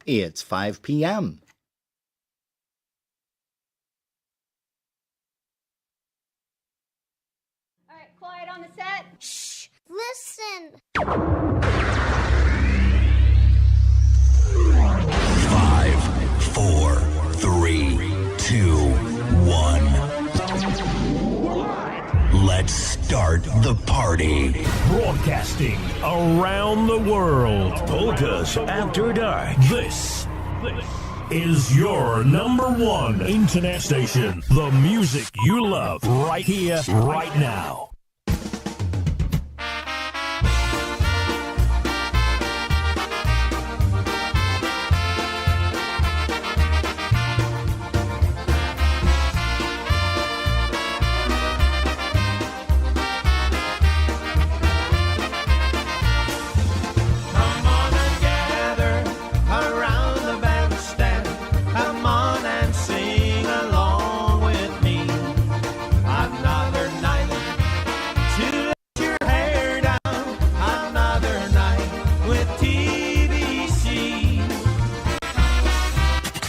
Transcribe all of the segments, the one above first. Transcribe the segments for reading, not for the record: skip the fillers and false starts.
It's 5 p.m. All right, quiet on the set. Shh! Listen! 5, 4, 3, 2, 1. Let's start the party. Broadcasting around the world. Polkas After Dark. This is your number one internet station. The music you love right here, right now.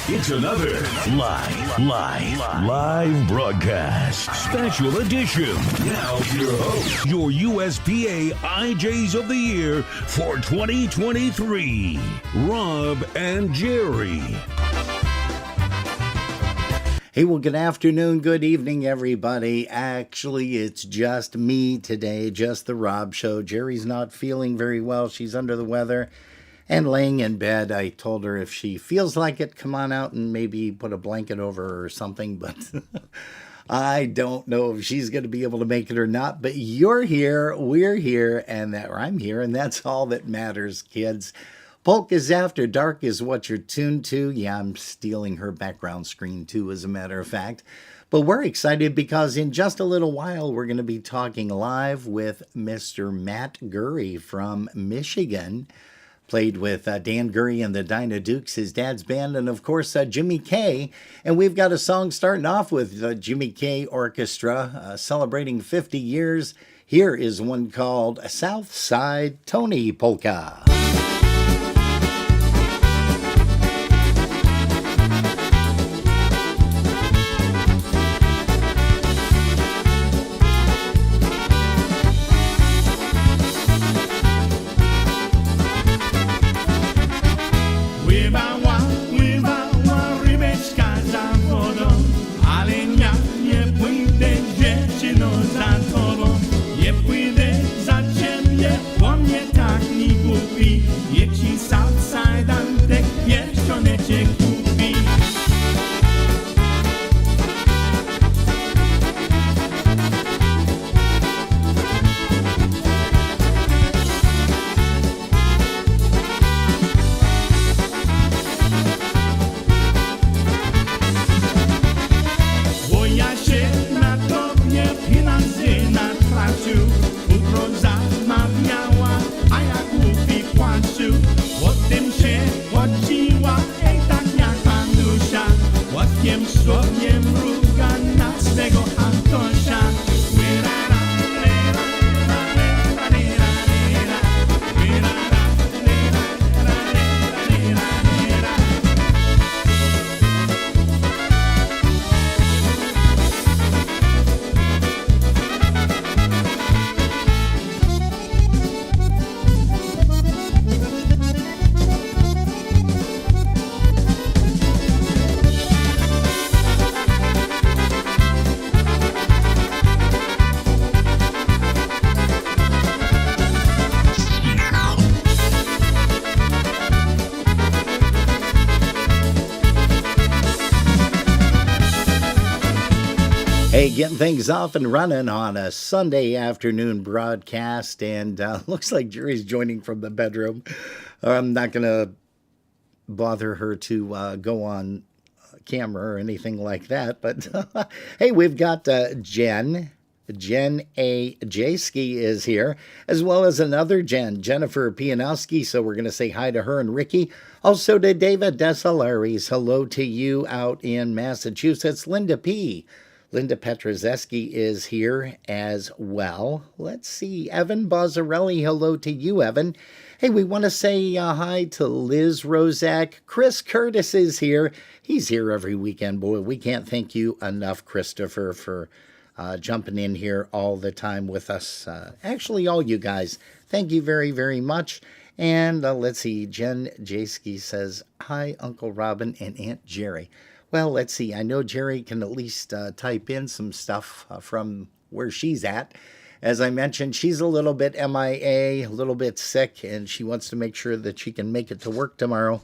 It's another live broadcast. Special edition. Now your host, your USPA IJs of the Year for 2023, Rob and Jerry. Hey, well, good afternoon, good evening, everybody. Actually, it's just me today, just the Rob Show. Jerry's not feeling very well. She's under the weather and laying in bed. I told her if she feels like it, come on out and maybe put a blanket over her or something, but I don't know if she's going to be able to make it or not. But you're here, we're here, and that I'm here, and that's all that matters, kids. Polkas After Dark is what you're tuned to. Yeah, I'm stealing her background screen too, as a matter of fact. But we're excited because in just a little while, we're going to be talking live with Mr. Matt Gury from Michigan. Played with Dan Gury and the Dyna Dukes, his dad's band, and of course Jimmy K. And we've got a song starting off with Jimmy K Orchestra celebrating 50 years. Here is one called Southside Tony Polka. Hey, getting things off and running on a Sunday afternoon broadcast, and looks like Jerry's joining from the bedroom. I'm not going to bother her to go on camera or anything like that, but hey, we've got Jen A. Jayski is here, as well as another Jen, Jennifer Pianowski, so we're going to say hi to her and Ricky. Also to David Desalaris, hello to you out in Massachusetts. Linda P., Linda Petrozeski is here as well. Let's see. Evan Bozzarelli, hello to you, Evan. Hey, we want to say hi to Liz Rozak. Chris Curtis is here. He's here every weekend, boy. We can't thank you enough, Christopher, for jumping in here all the time with us. Actually, all you guys, thank you very, very much. And let's see. Jen Jaski says, hi, Uncle Robin and Aunt Jerry. Well, let's see. I know Jerry can at least type in some stuff from where she's at. As I mentioned, she's a little bit MIA, a little bit sick, and she wants to make sure that she can make it to work tomorrow.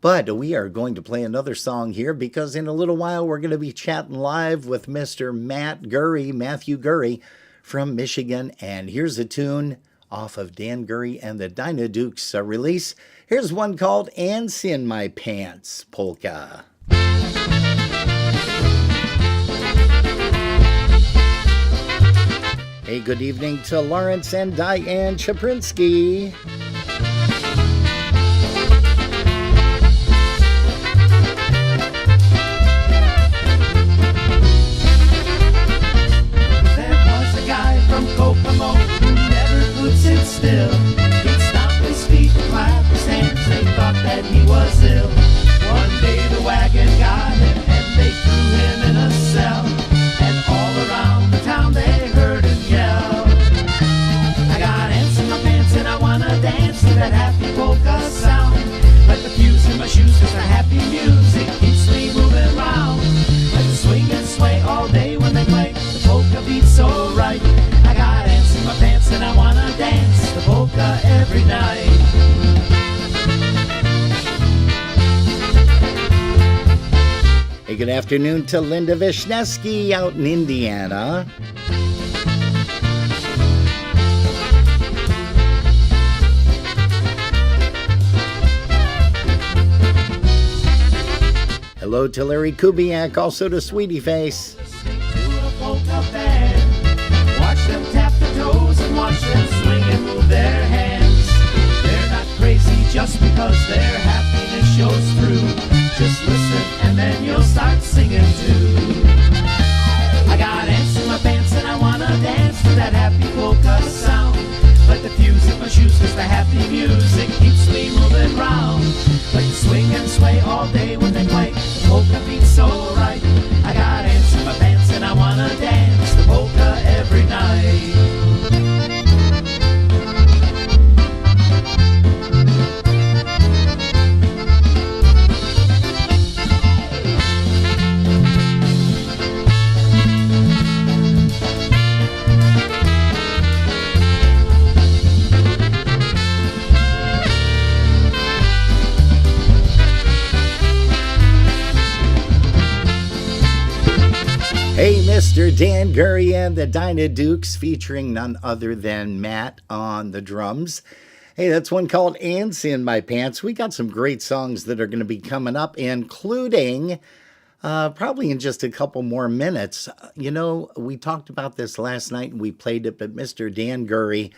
But we are going to play another song here because in a little while we're going to be chatting live with Mr. Matthew Gury from Michigan. And here's a tune off of Dan Gury and the Dynadukes release. Here's one called Ants in My Pants, Polka. Hey, good evening to Lawrence and Diane Chaprinsky. There was a guy from Kokomo who never could sit still. He'd stomp his feet and clap his hands. They thought that he was ill. One day the wagon got him and they threw him in a cell. And all around the town they heard him yell. I got ants in my pants and I wanna dance to that happy polka sound. Let the fuse in my shoes cause the happy music keeps me moving round. Let the swing and sway all day when they play the polka beat so right. I got ants in my pants and I wanna dance the polka every night. Hey, good afternoon to Linda Vishneski out in Indiana. Hello to Larry Kubiak, also to Sweetie Face. Sing to a polka band. Watch them tap their toes and watch them swing and move their hands. They're not crazy just because their happiness shows through. Just listen and then you'll start singing too. I got ants in my pants and I wanna dance to that happy polka sound. Let the fuse in my shoes cause the happy music keeps me moving round. Like to swing and sway all day when they play the polka beat so right. I got ants in my pants and I wanna dance the polka every night. Hey, Mr. Dan Gury and the Dynadukes featuring none other than Matt on the drums. Hey, that's one called Ants in My Pants. We got some great songs that are going to be coming up, including probably in just a couple more minutes. You know, we talked about this last night and we played it, but Mr. Dan Gury,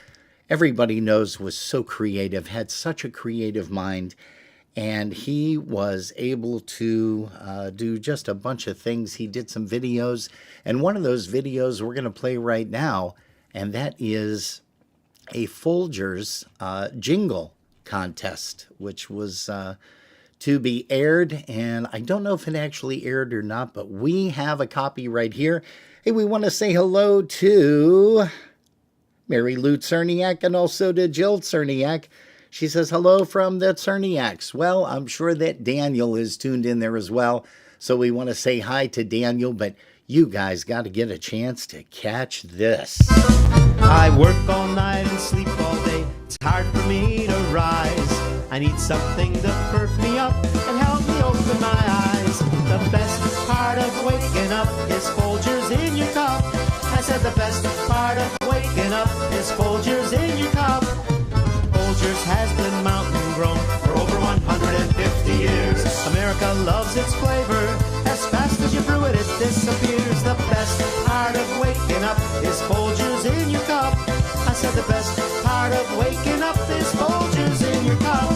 everybody knows, was so creative, had such a creative mind. And he was able to do just a bunch of things. He did some videos. And one of those videos we're going to play right now. And that is a Folgers jingle contest, which was to be aired. And I don't know if it actually aired or not, but we have a copy right here. Hey, we want to say hello to Mary Lou Cerniak and also to Jill Cerniak. She says, hello from the Cerniaks. Well, I'm sure that Daniel is tuned in there as well. So we want to say hi to Daniel, but you guys got to get a chance to catch this. I work all night and sleep all day. It's hard for me to rise. I need something to perk me up and help me open my eyes. The best part of waking up is Folgers in your cup. I said the best part of waking up is Folgers in your cup. Folgers has been mountain grown for over 150 years. America loves its flavor. As fast as you brew it, it disappears. The best part of waking up is Folgers in your cup. I said the best part of waking up is Folgers in your cup.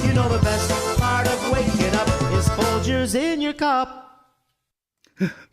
You know the best part of waking up is Folgers in your cup.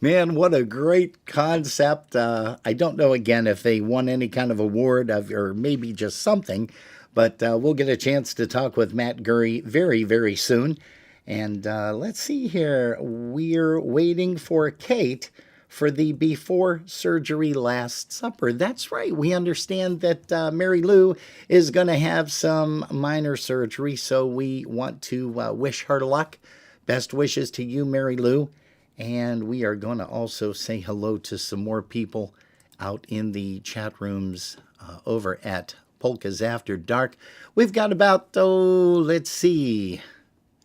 Man, what a great concept. I don't know again if they won any kind of award or maybe just something, but we'll get a chance to talk with Matt Gury very, very soon. And let's see here. We're waiting for Kate for the before surgery Last Supper. That's right. We understand that Mary Lou is going to have some minor surgery, so we want to wish her luck. Best wishes to you, Mary Lou. And we are going to also say hello to some more people out in the chat rooms over at Polkas After Dark. We've got about, let's see,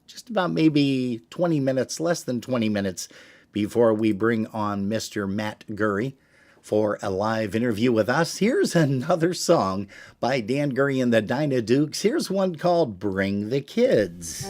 just about maybe 20 minutes, less than 20 minutes before we bring on Mr. Matt Gury for a live interview with us. Here's another song by Dan Gury and the Dyna Dukes. Here's one called Bring the Kids.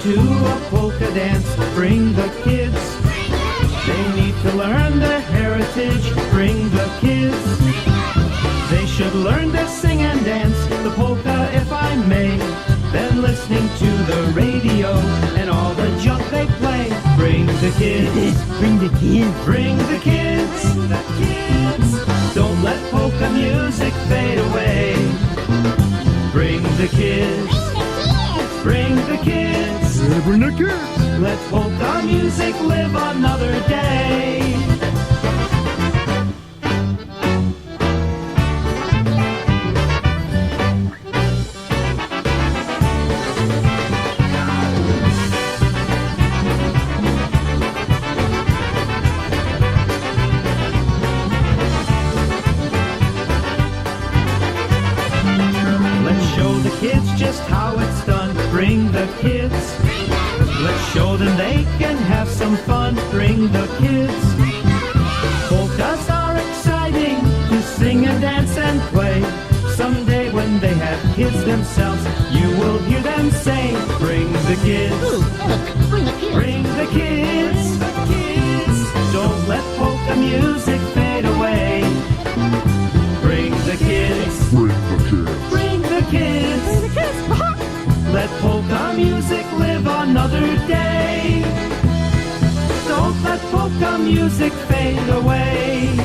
To a polka dance, bring the kids. They need to learn their heritage, bring the kids. They should learn to sing and dance the polka if I may. Then listening to the radio and all the junk they play. Bring the kids, bring the kids, bring the kids, the kids. Don't let polka music fade away. Bring the kids, bring the kids. Bring the kids. Let polka music live another day. Let's show the kids just how it's done. Bring the kids. Let's show them they can have some fun. Bring the kids. Polkas are exciting to sing and dance and play. Someday when they have kids themselves, you will hear them say, bring the kids. Bring the kids. The kids. Don't let polka music fade away. Bring the kids. Bring the kids. Bring the kids. Let polka music live another day. Don't let polka music fade away.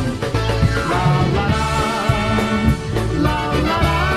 La la la, la la la.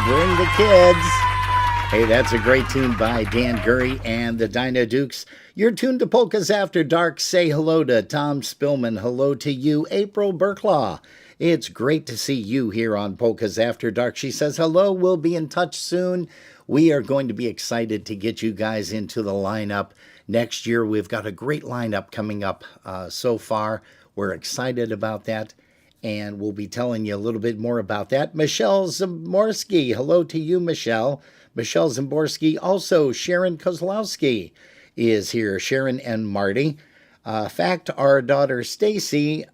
Bring the kids. Hey, that's a great tune by Dan Gury and the Dyna Dukes. You're tuned to Polkas After Dark. Say hello to Tom Spillman. Hello to you, April Burklaw. It's great to see you here on Polkas After Dark. She says, hello, we'll be in touch soon. We are going to be excited to get you guys into the lineup next year. We've got a great lineup coming up so far. We're excited about that. And we'll be telling you a little bit more about that. Michelle Zamorski. Hello to you, Michelle. Michelle Zamborski. Also, Sharon Kozlowski is here. Sharon and Marty. Fact, our daughter Stacy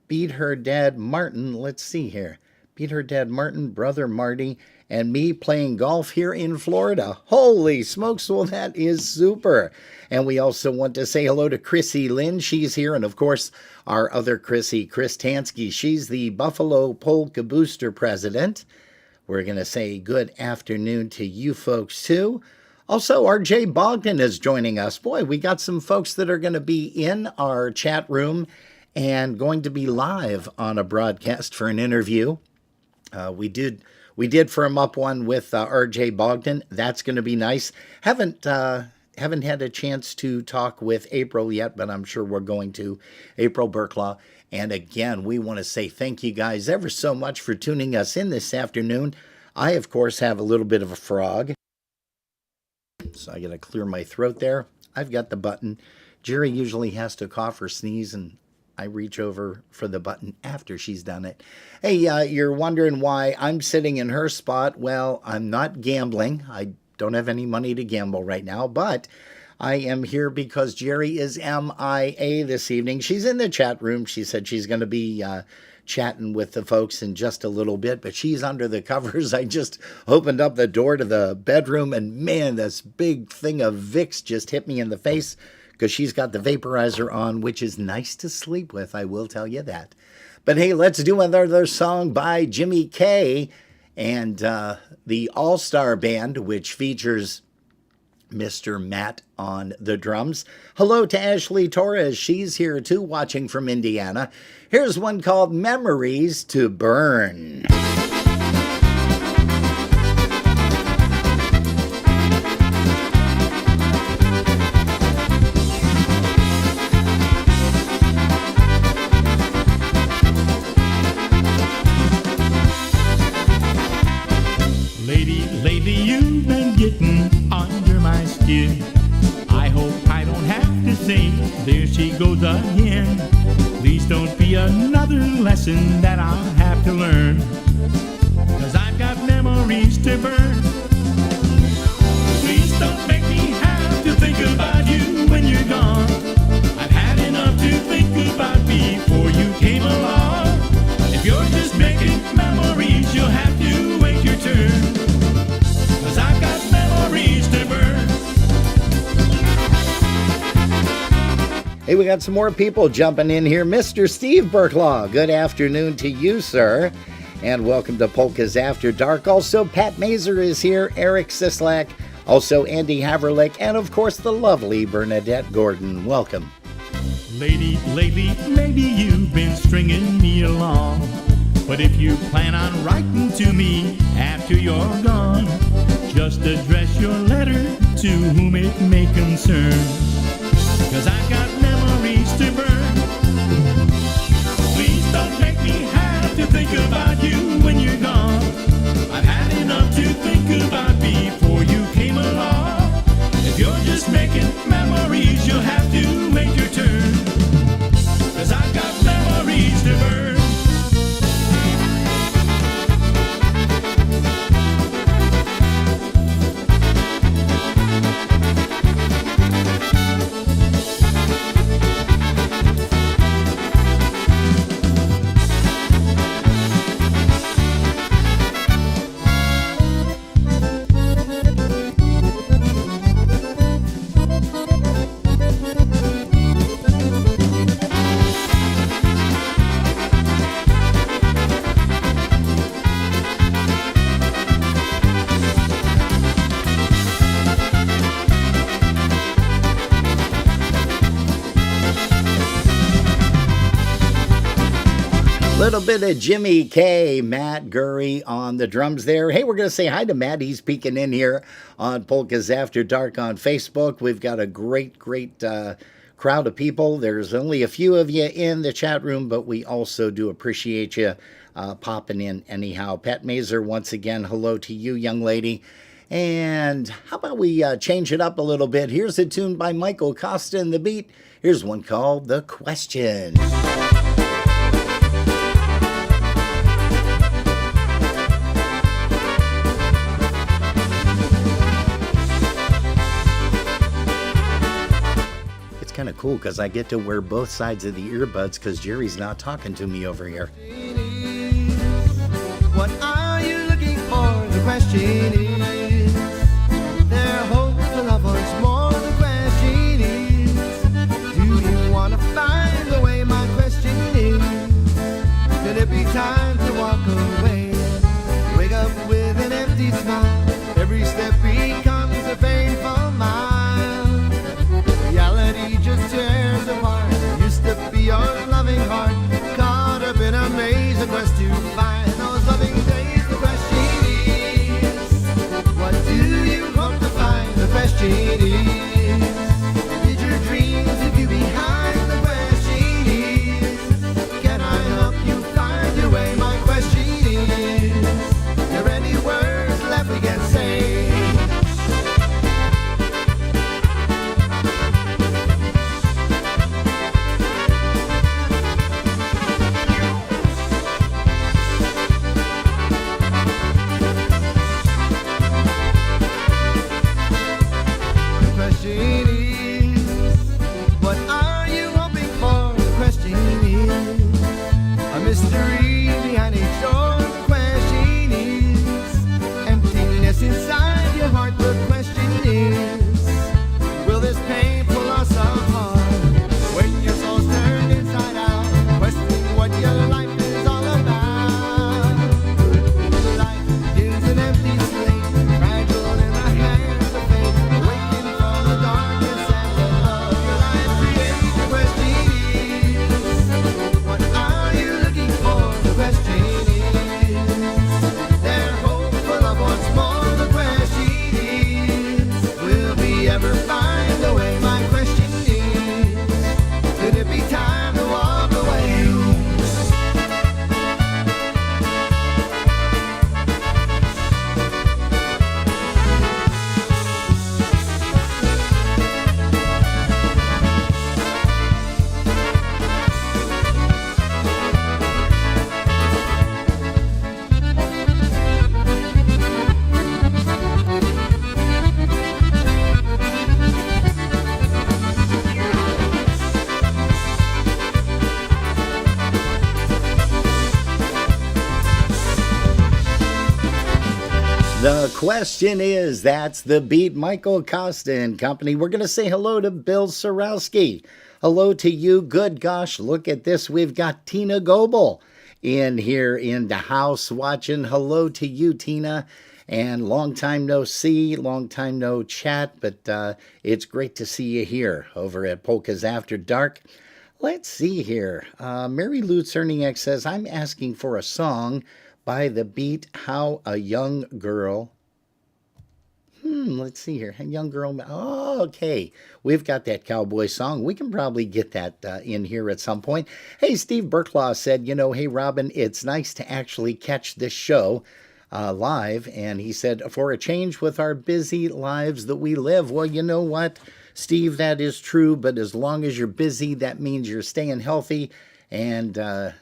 beat her dad Martin. Let's see here. Beat her dad Martin, brother Marty, and me playing golf here in Florida. Holy smokes, well, that is super. And we also want to say hello to Chrissy Lynn. She's here. And of course, our other Chrissy, Chris Tansky. She's the Buffalo Polka Booster president. We're going to say good afternoon to you folks, too. Also, RJ Bogdan is joining us. Boy, we got some folks that are going to be in our chat room and going to be live on a broadcast for an interview. We did firm up one with RJ Bogdan. That's going to be nice. Haven't had a chance to talk with April yet, but I'm sure we're going to. April Burklaw. And again, we want to say thank you guys ever so much for tuning us in this afternoon. I, of course, have a little bit of a frog, so I got to clear my throat there. I've got the button. Jerry usually has to cough or sneeze, and I reach over for the button after she's done it. Hey, you're wondering why I'm sitting in her spot. Well, I'm not gambling. I don't have any money to gamble right now, but I am here because Jerry is MIA this evening. She's in the chat room. She said she's going to be chatting with the folks in just a little bit, but she's under the covers. I just opened up the door to the bedroom, and man, this big thing of Vicks just hit me in the face because she's got the vaporizer on, which is nice to sleep with, I will tell you that. But hey, let's do another song by Jimmy K and the All-Star Band, which features Mr. Matt on the drums. Hello to Ashley Torres. She's here too, watching from Indiana. Here's one called Memories to Burn. Lately you've been getting under my skin. I hope I don't have to say, there she goes again. Please don't be another lesson that I'll have to learn, 'cause I've got memories to burn. Please don't make me have to think about you when you're gone. I've had enough to think about before you came along. If you're just making memories, you'll have to wait your turn, 'cause I've got memories to burn. Hey, we got some more people jumping in here. Mr. Steve Burklaw, good afternoon to you, sir. And welcome to Polkas After Dark. Also, Pat Mazer is here, Eric Sislak, also Andy Haverlick, and of course the lovely Bernadette Gordon. Welcome. Lately, maybe you've been stringing me along, but if you plan on writing to me after you're gone, just address your letter to whom it may concern, 'cause I've got memories to burn. Please don't make me have to think about you when you're gone. I've had enough to think about before you came along. If you're just making memories, you'll have to wait your turn, 'cause I've got memories to burn. Little bit of Jimmy K, Matt Gury on the drums there. Hey, we're going to say hi to Matt. He's peeking in here on Polkas After Dark on Facebook. We've got a great crowd of people. There's only a few of you in the chat room, but we also do appreciate you popping in anyhow. Pat Mazer, once again, hello to you, young lady. And how about we change it up a little bit? Here's a tune by Michael Costa and the Beat. Here's one called The Question. Kind of cool because I get to wear both sides of the earbuds because Jerry's not talking to me over here. What are you looking for? The question is, their hope for love once more. The question is, do you want to find the way? My question is, could it be time to walk away? Wake up with an empty smile. Every step becomes a painful mile. Reality just tears apart. Used to be your loving heart, caught up in a maze, a quest to find those loving days. The question is, what do you hope to find? The question is, did your dreams leave you behind? The question is, can I help you find your way? My question is, are there any words left we can say? Mystery behind each door. The question is, emptiness inside your heart. The question is, will this pain pull us apart? When your soul's turned inside out, questioning what your life is all about. Life is an empty slate, fragile in the hands of fate. Awaken from the darkness and let love your life create. The question is, what are you looking for? The question is, their hope for love once more. The question is, will we ever find a way? My question is, could it be time to walk away? The question is, that's the beat. Michael Costa and company. We're going to say hello to Bill Sorowski. Hello to you. Good gosh, look at this. We've got Tina Goebel in here in the house watching. Hello to you, Tina. And long time no see, long time no chat, but it's great to see you here over at Polkas After Dark. Let's see here. Mary Lou Cerniak says, I'm asking for a song by the beat How a Young Girl. Let's see here. A young girl. Oh, okay. We've got that cowboy song. We can probably get that in here at some point. Hey, Steve Burklaw said, hey, Robin, it's nice to actually catch this show live. And he said, for a change with our busy lives that we live. Well, you know what, Steve, that is true. But as long as you're busy, that means you're staying healthy and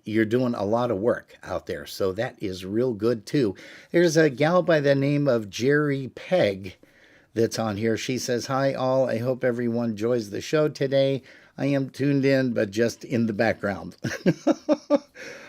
you're doing a lot of work out there. So that is real good, too. There's a gal by the name of Jerry Pegg that's on here. She says, hi, all. I hope everyone enjoys the show today. I am tuned in, but just in the background.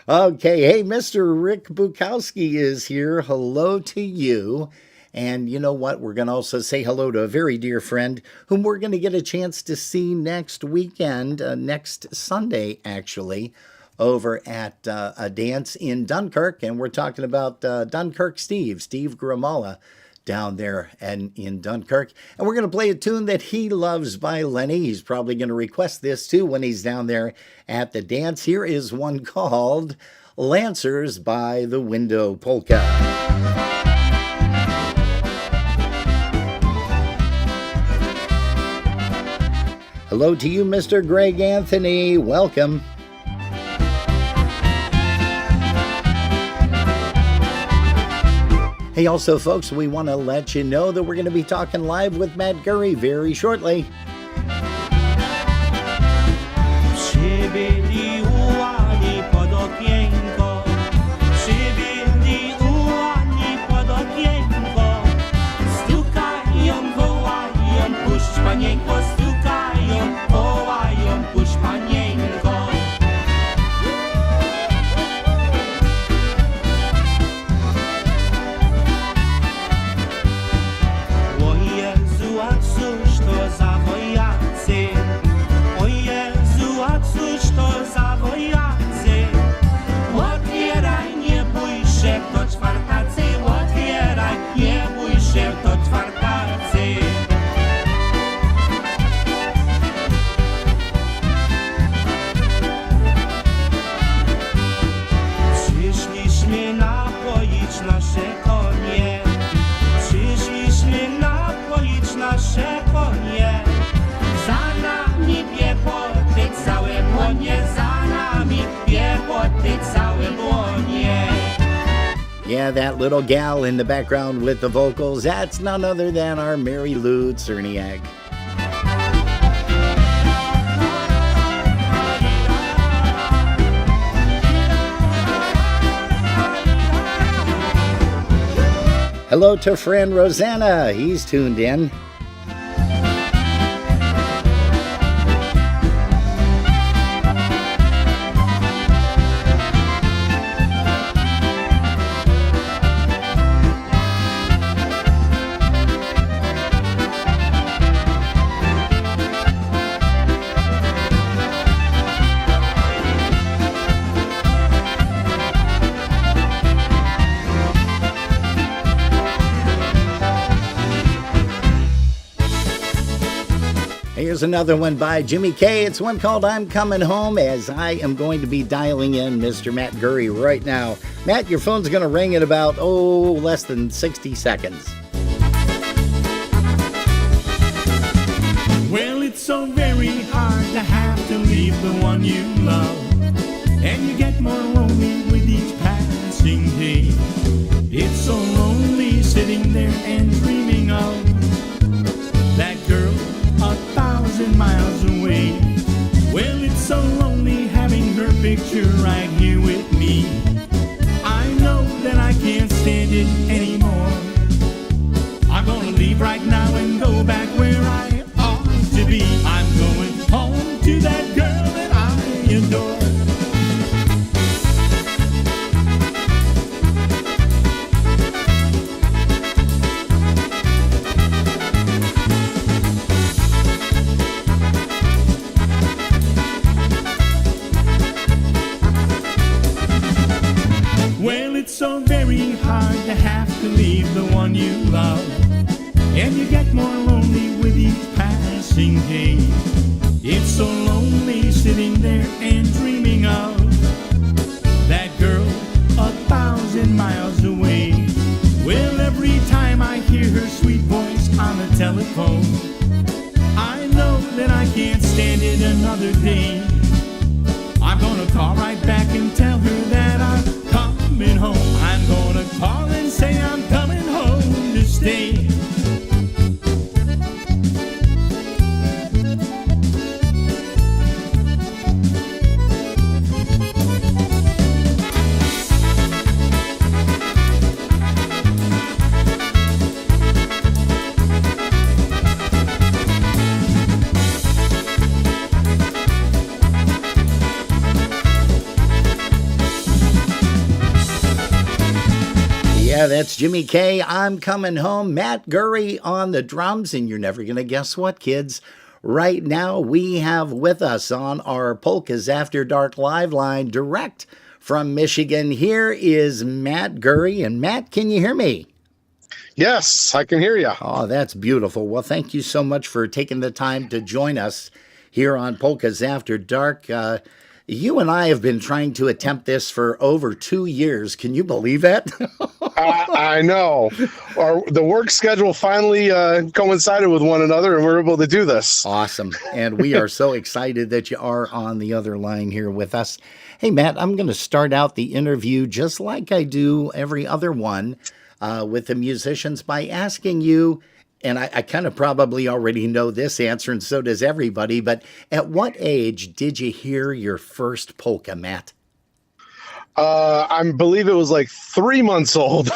Okay. Hey, Mr. Rick Bukowski is here. Hello to you. And you know what? We're going to also say hello to a very dear friend whom we're going to get a chance to see next weekend, next Sunday, actually, over at a dance in Dunkirk. And we're talking about Dunkirk Steve Gramala down there and in Dunkirk. And we're going to play a tune that he loves by Lenny. He's probably going to request this too when he's down there at the dance. Here is one called Lancers by the Window Polka. Hello to you, Mr. Greg Anthony. Welcome. Hey, also, folks, we want to let you know that we're going to be talking live with Matt Gury very shortly. Yeah, that little gal in the background with the vocals, that's none other than our Mary Lou Czerniak. Hello to friend Rosanna. He's tuned in. Here's another one by Jimmy K. It's one called I'm Coming Home, as I am going to be dialing in Mr. Matt Gury right now. Matt, your phone's going to ring in about, less than 60 seconds. Well, it's so very hard to have to leave the one you love, and you get more lonely with each passing day. It's so lonely sitting there and dreaming of that girl 1,000 miles away. Well, it's so lonely having her picture right here with me. I know that I can't stand it anymore. I'm gonna leave right now and go back where I ought to be. I'm going home to that girl that I adore. Well, it's so very hard to have to leave the one you love, and you get more lonely with each passing day. It's so lonely sitting there and dreaming of that girl 1,000 miles away. Well, every time I hear her sweet voice on the telephone, I know that I can't stand it another day. I'm gonna call right back and tell her that I'm coming home. I'm gonna call and say I'm coming home to stay. Yeah, that's Jimmy K. I'm Coming Home. Matt Gury on the drums, and you're never going to guess what, kids. Right now, we have with us on our Polkas After Dark live line, direct from Michigan. Here is Matt Gury. And Matt, can you hear me? Yes, I can hear you. Oh, that's beautiful. Well, thank you so much for taking the time to join us here on Polkas After Dark. You and I have been trying to attempt this for over 2 years. Can you believe that? I know. The work schedule finally coincided with one another, and we're able to do this. Awesome. And we are so excited that you are on the other line here with us. Hey, Matt, I'm going to start out the interview just like I do every other one with the musicians by asking you, and I kind of probably already know this answer, and so does everybody, but at what age did you hear your first polka, Matt? I believe it was like 3 months old.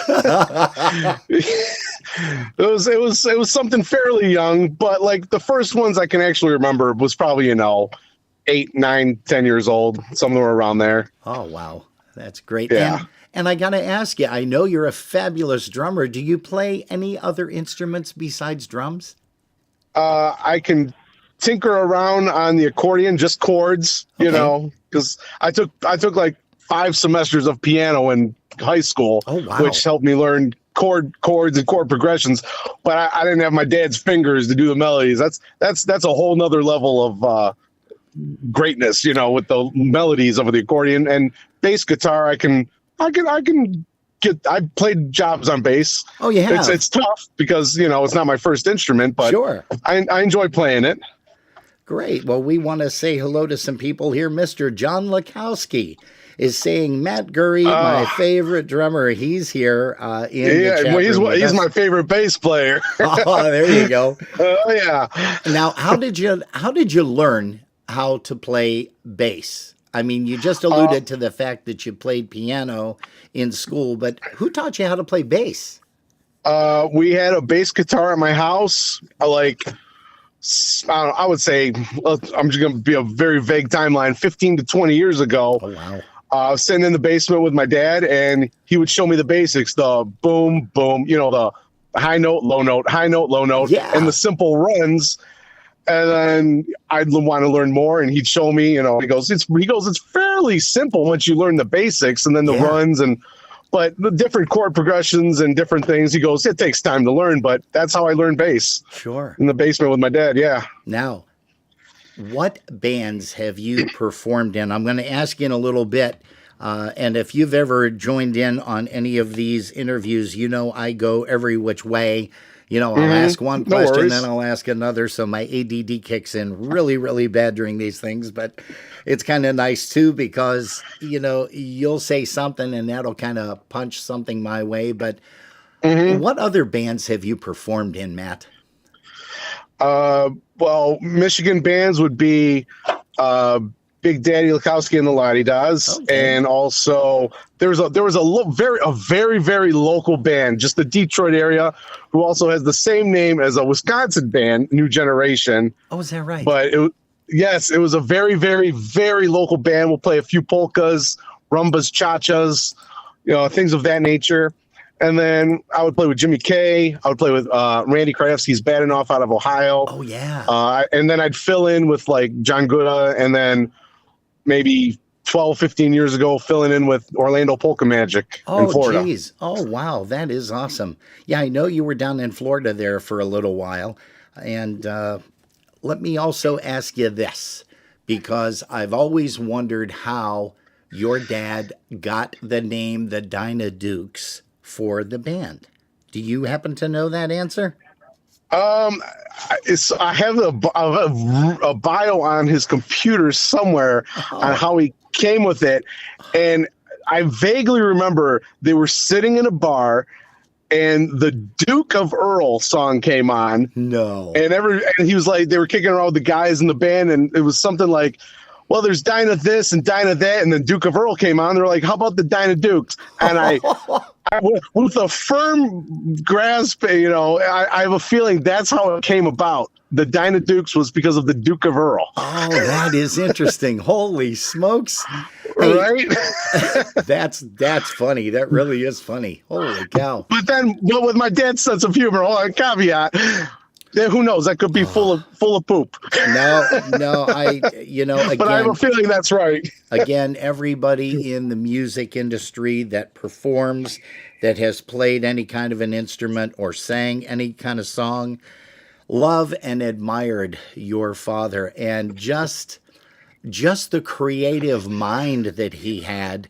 it was something fairly young, but like the first ones I can actually remember was probably 8, 9, 10 years old, somewhere around there. Oh wow, that's great. Yeah. And I got to ask you, I know you're a fabulous drummer. Do you play any other instruments besides drums? I can tinker around on the accordion, just chords, because I took like 5 semesters of piano in high school, which helped me learn chords and chord progressions. But I didn't have my dad's fingers to do the melodies. That's a whole nother level of greatness, with the melodies of the accordion and bass guitar. I played jobs on bass. Oh, you have? It's tough because, it's not my first instrument, but sure. I enjoy playing it. Great. Well, we want to say hello to some people here. Mr. John Lakowski is saying, Matt Gury, my favorite drummer, he's here in the chat well, room. He's my favorite bass player. Oh, there you go. Oh yeah. Now, how did you learn how to play bass? I mean, you just alluded to the fact that you played piano in school, but who taught you how to play bass? We had a bass guitar at my house. I would say, I'm just going to be a very vague timeline, 15 to 20 years ago. Oh, wow. I was sitting in the basement with my dad, and he would show me the basics, the boom, boom, the high note, low note, high note, low note, and the simple runs. And then I'd want to learn more, and he'd show me, he goes, it's fairly simple once you learn the basics, and then the runs, but the different chord progressions and different things. He goes, it takes time to learn, but that's how I learned bass. Sure. In the basement with my dad, yeah. Now, what bands have you performed in? I'm going to ask you in a little bit, and if you've ever joined in on any of these interviews, I go every which way. I'll ask one question, then I'll ask another, so my ADD kicks in really, really bad during these things, but it's kind of nice, too, because, you'll say something, and that'll kind of punch something my way, but what other bands have you performed in, Matt? Well, Michigan bands would be Big Daddy Lukowski and the Lottie Does, and also there was a very, very local band, just the Detroit area, who also has the same name as a Wisconsin band, New Generation. Oh, is that right? But it was a very, very, very local band. We'll play a few polkas, rumbas, cha-chas, things of that nature. And then I would play with Jimmy K. I would play with Randy Krajewski's Badenoff out of Ohio. Oh, yeah. And then I'd fill in with like John Guda, and then maybe 12, 15 years ago, filling in with Orlando Polka Magic in Florida. Oh, geez. Oh, wow. That is awesome. Yeah, I know you were down in Florida there for a little while. And let me also ask you this, because I've always wondered how your dad got the name the Dyna Dukes for the band. Do you happen to know that answer? I have a bio on his computer somewhere on how he came with it, and I vaguely remember they were sitting in a bar, and the Duke of Earl song came on. No, and he was like, they were kicking around with the guys in the band, and it was something like, well, there's Dinah this and Dinah that, and then Duke of Earl came on. They're like, how about the Dinah Dukes? And I with a firm grasp, I have a feeling that's how it came about. The Dinah Dukes was because of the Duke of Earl. Oh, that is interesting. Holy smokes. Hey, right? That's funny. That really is funny. Holy cow. But with my dad's sense of humor, hold on, caveat. Yeah, who knows? That could be full of poop. No, again, but I have a feeling that's right. Again, everybody in the music industry that performs, that has played any kind of an instrument or sang any kind of song, love and admired your father, and just the creative mind that he had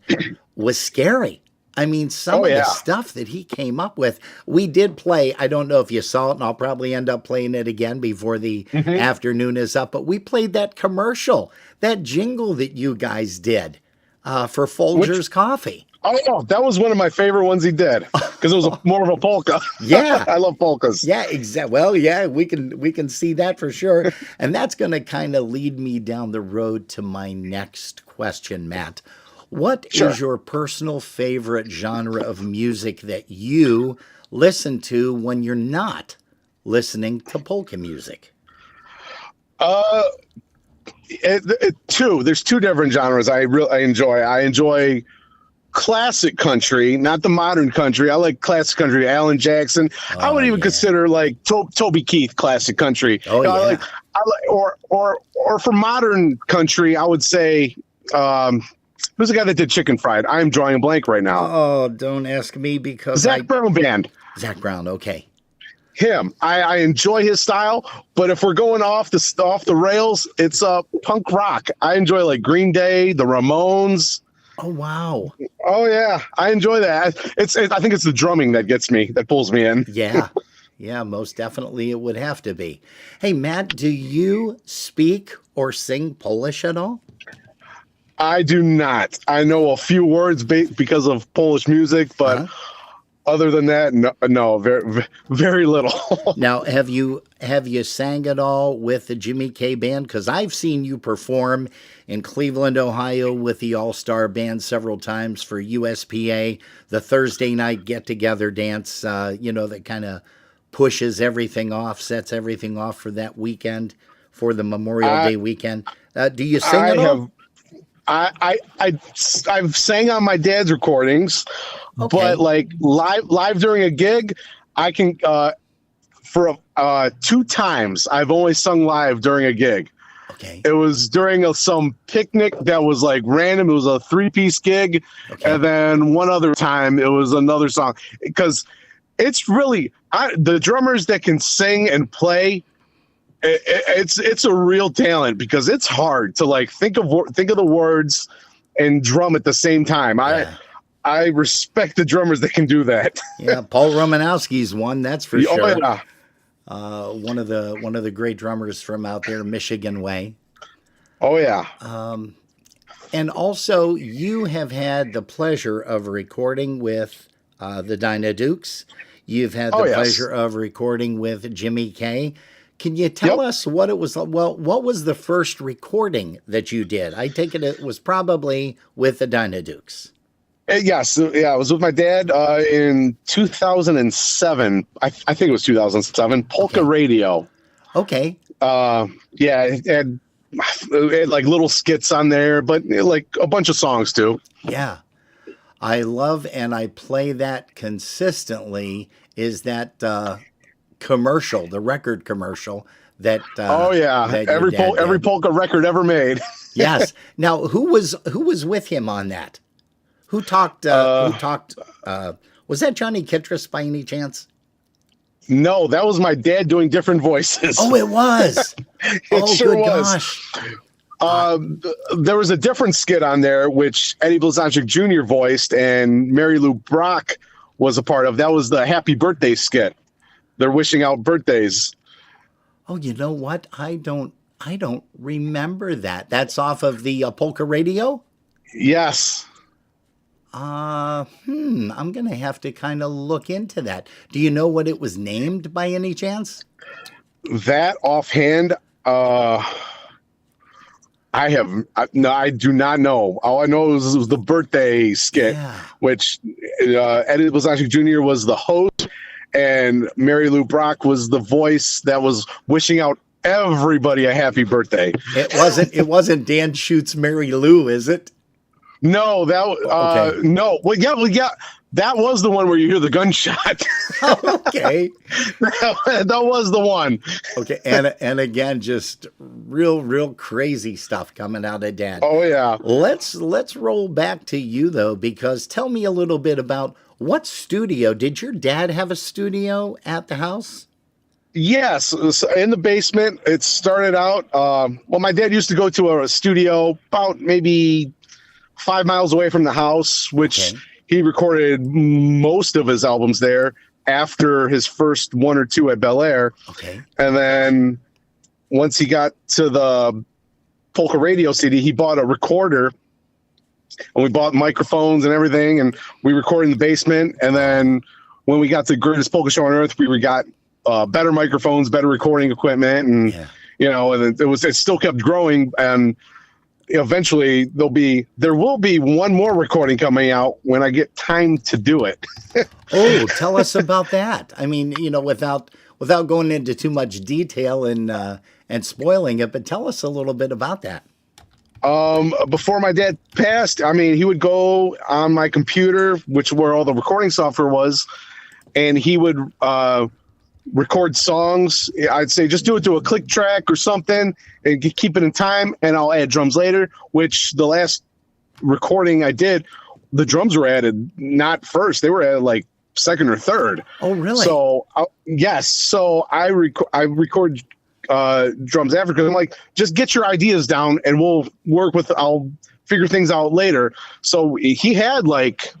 was scary. I mean, some of the stuff that he came up with, we did play. I don't know if you saw it, and I'll probably end up playing it again before the afternoon is up, but we played that commercial, that jingle that you guys did for Folgers Coffee. Oh, that was one of my favorite ones he did, because it was more of a polka. Yeah. I love polkas. Yeah, exactly. Well, yeah, we can see that for sure. And that's going to kind of lead me down the road to my next question, Matt. What is your personal favorite genre of music that you listen to when you're not listening to polka music? There's two different genres I enjoy. I enjoy classic country, not the modern country. I like classic country, Alan Jackson. I would even consider like Toby Keith classic country. Oh, yeah. I like, or for modern country, I would say, who's the guy that did Chicken Fried? I'm drawing a blank right now. Oh, don't ask me, because Zach Brown Band. Zach Brown, okay. Him. I enjoy his style, but if we're going off the rails, it's punk rock. I enjoy like Green Day, the Ramones. Oh, wow. Oh, yeah. I enjoy that. I think it's the drumming that gets me, that pulls me in. Yeah. Yeah, most definitely it would have to be. Hey, Matt, do you speak or sing Polish at all? I do not. I know a few words because of Polish music, but other than that, no, very, very little. Now, have you sang at all with the Jimmy K Band? Because I've seen you perform in Cleveland, Ohio, with the All Star Band several times for USPA, the Thursday night get together dance. That kind of pushes everything off, sets everything off for that weekend, for the Memorial Day weekend. Do you sing at all? I've sang on my dad's recordings, but like live during a gig, I can for 2 times I've only sung live during a gig. Okay. It was during some picnic that was like random. It was a 3-piece gig, and then one other time it was another song, because it's really the drummers that can sing and play. It's a real talent, because it's hard to like think of the words and drum at the same time. I respect the drummers that can do that. Yeah, Paul Romanowski's one, that's for sure. Oh, yeah. One of the great drummers from out there, Michigan way. Oh yeah. And also, you have had the pleasure of recording with the Dyna Dukes. You've had the pleasure of recording with Jimmy K. Can you tell us what it was? Well, what was the first recording that you did? I take it was probably with the Dyna Dukes. Yes, I was with my dad in 2007. I think it was 2007. Polka Radio. Okay. It had like little skits on there, but like a bunch of songs too. Yeah. I love, and I play that consistently, is that commercial, the record commercial that that every polka record ever made. Yes. Now, who was with him on that? Who talked was that Johnny Kittredge by any chance? No, that was my dad doing different voices. Oh, it was. Sure was. There was a different skit on there which Eddie Blazonczyk Jr. voiced and Mary Lou Brock was a part of. That was the Happy Birthday skit. They're wishing out birthdays. Oh, you know what? I don't remember that. That's off of the Polka Radio? Yes. I'm going to have to kind of look into that. Do you know what it was named by any chance? That offhand, I do not know. All I know is it was the birthday skit, which Eddie Blazonczyk Jr. was the host, and Mary Lou Brock was the voice that was wishing out everybody a happy birthday. It wasn't Dan Schutz's Mary Lou, is it? No, no. Well, yeah. That was the one where you hear the gunshot. Okay. that was the one. Okay. And again, just real crazy stuff coming out of Dad. Oh yeah. Let's roll back to you though, because tell me a little bit about what studio. Did your dad have a studio at the house? Yes, it was in the basement. It started out, my dad used to go to a studio about maybe 5 miles away from the house, which he recorded most of his albums there after his first 1 or 2 at Bel Air. Okay. And then once he got to the Polka Radio City, he bought a recorder, and we bought microphones and everything, and we recorded in the basement. And then when we got to the Greatest Polka Show on Earth, we got better microphones, better recording equipment, and and it still kept growing. And eventually there will be one more recording coming out when I get time to do it. Oh, tell us about that. I mean, without going into too much detail and spoiling it, but tell us a little bit about that. Before my dad passed, I mean, he would go on my computer, which where all the recording software was, and he would record songs. I'd say just do it to a click track or something and keep it in time, and I'll add drums later, which the last recording I did, the drums were added not first. They were added like second or third. Oh, really? So, yes. So I record drums after, because I'm like, just get your ideas down and I'll figure things out later. So he had like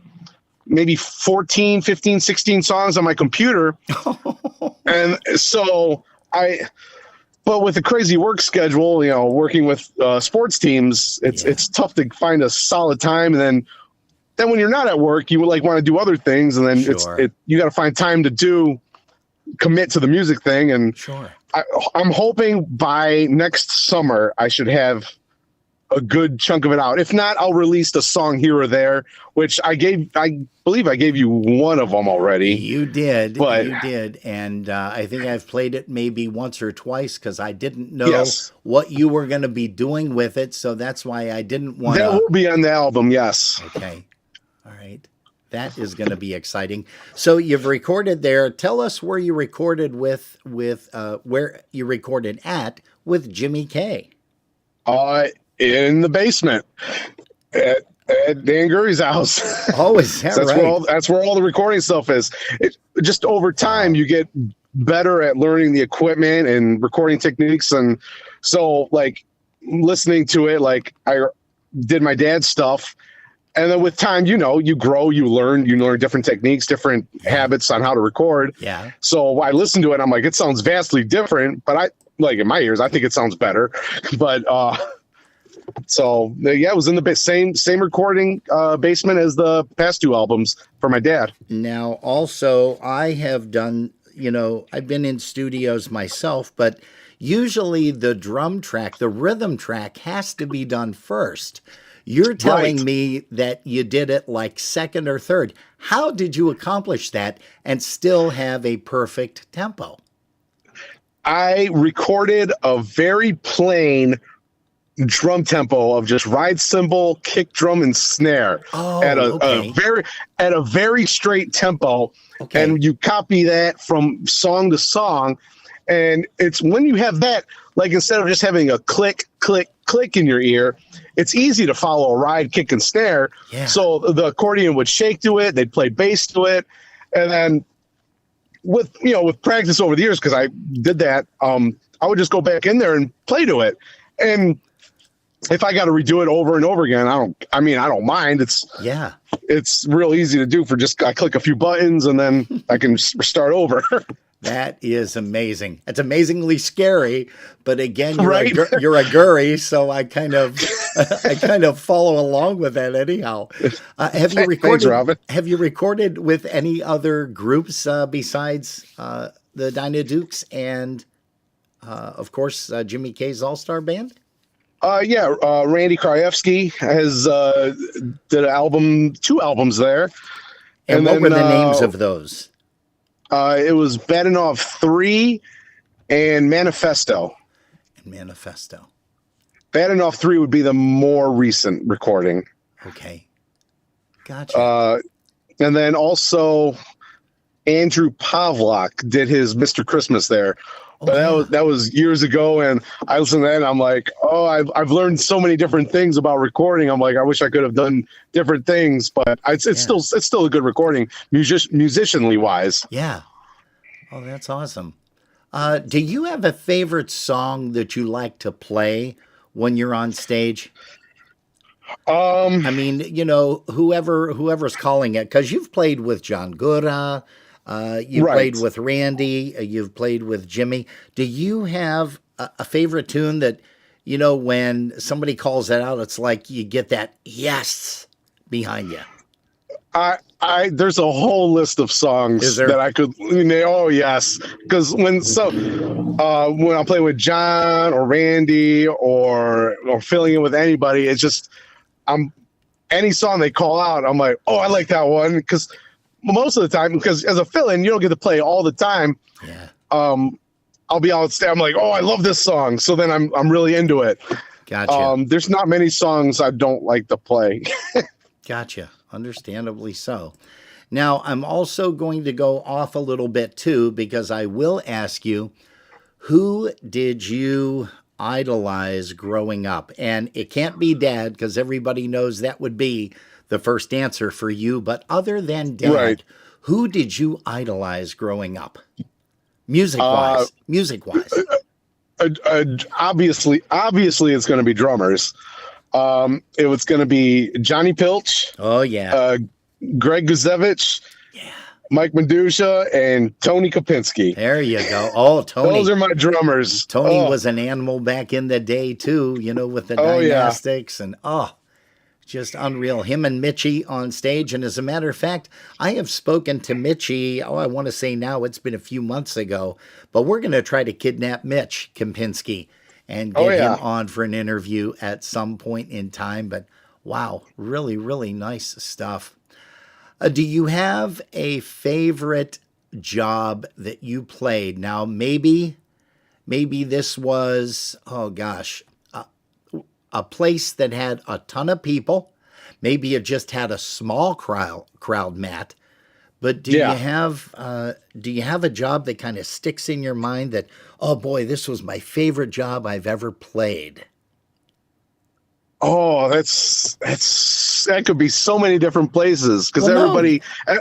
maybe 14, 15, 16 songs on my computer. And so but with a crazy work schedule, working with sports teams, it's tough to find a solid time. And then when you're not at work, you would want to do other things, and then you got to find time to commit to the music thing. And I'm hoping by next summer I should have a good chunk of it out. If not, I'll release a song here or there, which I believe I gave you one of them already. You did, and I think I've played it maybe once or twice because I didn't know what you were going to be doing with it, so that's why I didn't want to. That will be on the album, yes. Okay, all right, that is going to be exciting. So you've recorded there. Tell us where you recorded with where you recorded at with Jimmy K. In the basement at Dan Gury's house. Oh, is that right? That's where all the recording stuff is. Just over time, you get better at learning the equipment and recording techniques. And so, listening to it, I did my dad's stuff. And then with time, you grow, you learn different techniques, different habits on how to record. Yeah. So I listened to it, and I'm like, it sounds vastly different, but in my ears, I think it sounds better. But, so it was in the same recording basement as the past two albums for my dad. Now, also, I have done, I've been in studios myself, but usually the drum track, the rhythm track has to be done first. You're telling me that you did it second or third. How did you accomplish that and still have a perfect tempo? I recorded a very plain drum tempo of just ride cymbal, kick drum, and snare at a very straight tempo. Okay. And you copy that from song to song. And it's when you have that, instead of just having a click, click, click in your ear, it's easy to follow a ride, kick, and snare. Yeah. So the accordion would shake to it. They'd play bass to it. And then with practice over the years, because I did that, I would just go back in there and play to it. And if I got to redo it over and over again, I don't mind. It's real easy to do I click a few buttons and then I can start over. That is amazing. It's amazingly scary, but again, you're a Gury, so I kind of follow along with that anyhow. Have you recorded? Thanks, Robin. Have you recorded with any other groups besides the Dyna Dukes and, of course, Jimmy K's All-Star Band? Randy Krajewski has did two albums there. And what were the names of those? It was Badenoff 3 and Manifesto. Badenoff 3 would be the more recent recording. Okay. Gotcha. And then also Andrew Pavlak did his Mr. Christmas there. But that was years ago, and I listened to that, and I'm like, I've learned so many different things about recording. I'm like, I wish I could have done different things, but it's still a good recording, musicianly wise. Yeah. Oh, that's awesome. Do you have a favorite song that you like to play when you're on stage? I mean, whoever's calling it, because you've played with John Gury. You played with Randy, you've played with Jimmy. Do you have a favorite tune that, when somebody calls that out, it's like you get that yes behind you? There's a whole list of songs that I could name. Oh yes. Because when I play with John or Randy or filling in with anybody, it's just, any song they call out, I'm like, oh, I like that one. Because most of the time, because as a fill-in, you don't get to play all the time. Yeah. I'll be on stage. I'm like, oh, I love this song. So then I'm really into it. Gotcha. There's not many songs I don't like to play. Gotcha. Understandably so. Now, I'm also going to go off a little bit too, because I will ask you, who did you idolize growing up? And it can't be Dad, because everybody knows that would be the first answer for you, but other than Dad, who did you idolize growing up? Music-wise. Obviously it's going to be drummers. It was going to be Johnny Pilch. Oh, yeah. Greg Guzevich. Yeah. Mike Medusa and Tony Kopinski. There you go. Oh, Tony. Those are my drummers. Tony was an animal back in the day too, with the Dynastics and just unreal. Him and Mitchie on stage. And as a matter of fact, I have spoken to Mitchie, I want to say now it's been a few months ago, but we're going to try to kidnap Mitch Kempinski and get him on for an interview at some point in time. But wow, really, really nice stuff. Do you have a favorite job that you played? Now, maybe this was, a place that had a ton of people. Maybe it just had a small crowd, Matt. But do you have a job that kind of sticks in your mind that, oh boy, this was my favorite job I've ever played? Oh, that could be so many different places because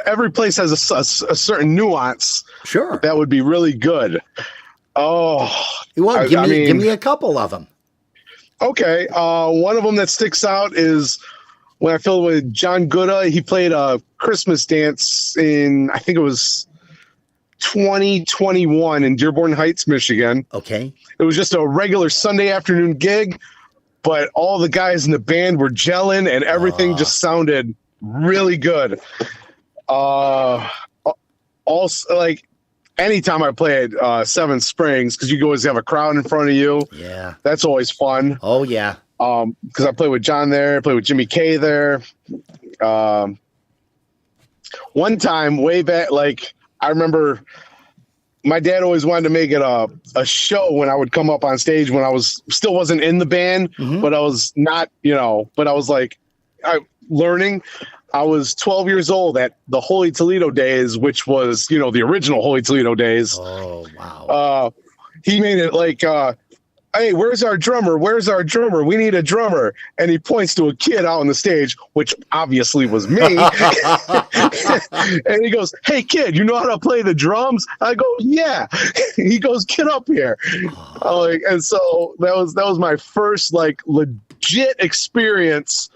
every place has a certain nuance. Sure, that would be really good. Oh, well, give me a couple of them. Okay, one of them that sticks out is when I filled with John Gooda. He played a Christmas dance in, I think it was 2021 in Dearborn Heights, Michigan. Okay, it was just a regular Sunday afternoon gig, but all the guys in the band were gelling and everything just sounded really good. Also, like, anytime I play at Seven Springs, because you always have a crowd in front of you. Yeah. That's always fun. Oh, yeah. Because I play with John there, I play with Jimmy K there. One time, way back, like, I remember my dad always wanted to make it a show when I would come up on stage when I still wasn't in the band, but I was not, but I was like, learning. I was 12 years old at the Holy Toledo days, which was, the original Holy Toledo days. Oh, wow. He made it like, hey, where's our drummer? Where's our drummer? We need a drummer. And he points to a kid out on the stage, which obviously was me. And he goes, hey, kid, you know how to play the drums? I go, yeah. He goes, get up here. And so that was my first like legit experience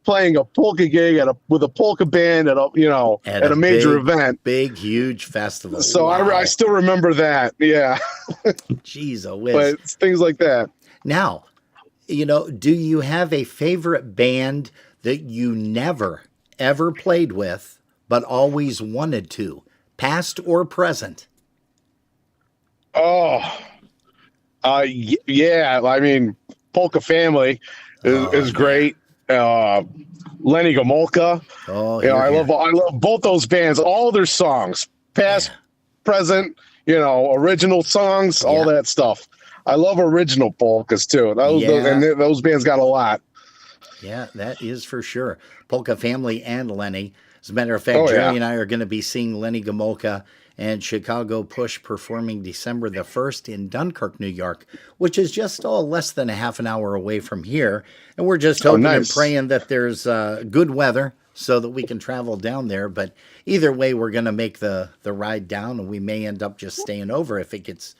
playing a polka gig with a polka band at a major event, big huge festival. So wow. I still remember that. Yeah. Jeez, oh whiz. But it's things like that. Now, do you have a favorite band that you never ever played with but always wanted to, past or present? Oh, yeah. I mean, Polka Family is great. Lenny Gomulka. I love both those bands, all their songs, past, present, original songs, all that stuff. I love original polkas too. Those bands got a lot. Yeah, that is for sure. Polka Family and Lenny. As a matter of fact, Jerry and I are going to be seeing Lenny Gomulka and Chicago Push performing December the 1st in Dunkirk, New York, which is just less than a half an hour away from here. And we're just hoping and praying that there's good weather so that we can travel down there. But either way, we're going to make the ride down, and we may end up just staying over if it gets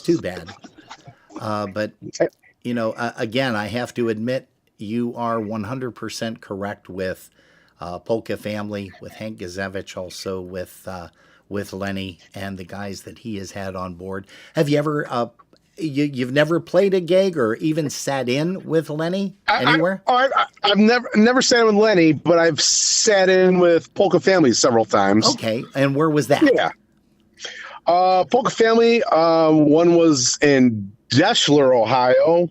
too bad. But, again, I have to admit, you are 100% correct with Polka Family, with Hank Gazevich, also with Lenny and the guys that he has had on board. Have you ever, you've never played a gig or even sat in with Lenny anywhere? I've never sat in with Lenny, but I've sat in with Polka Family several times. Okay, and where was that? Yeah. Polka Family, one was in Deschler, Ohio,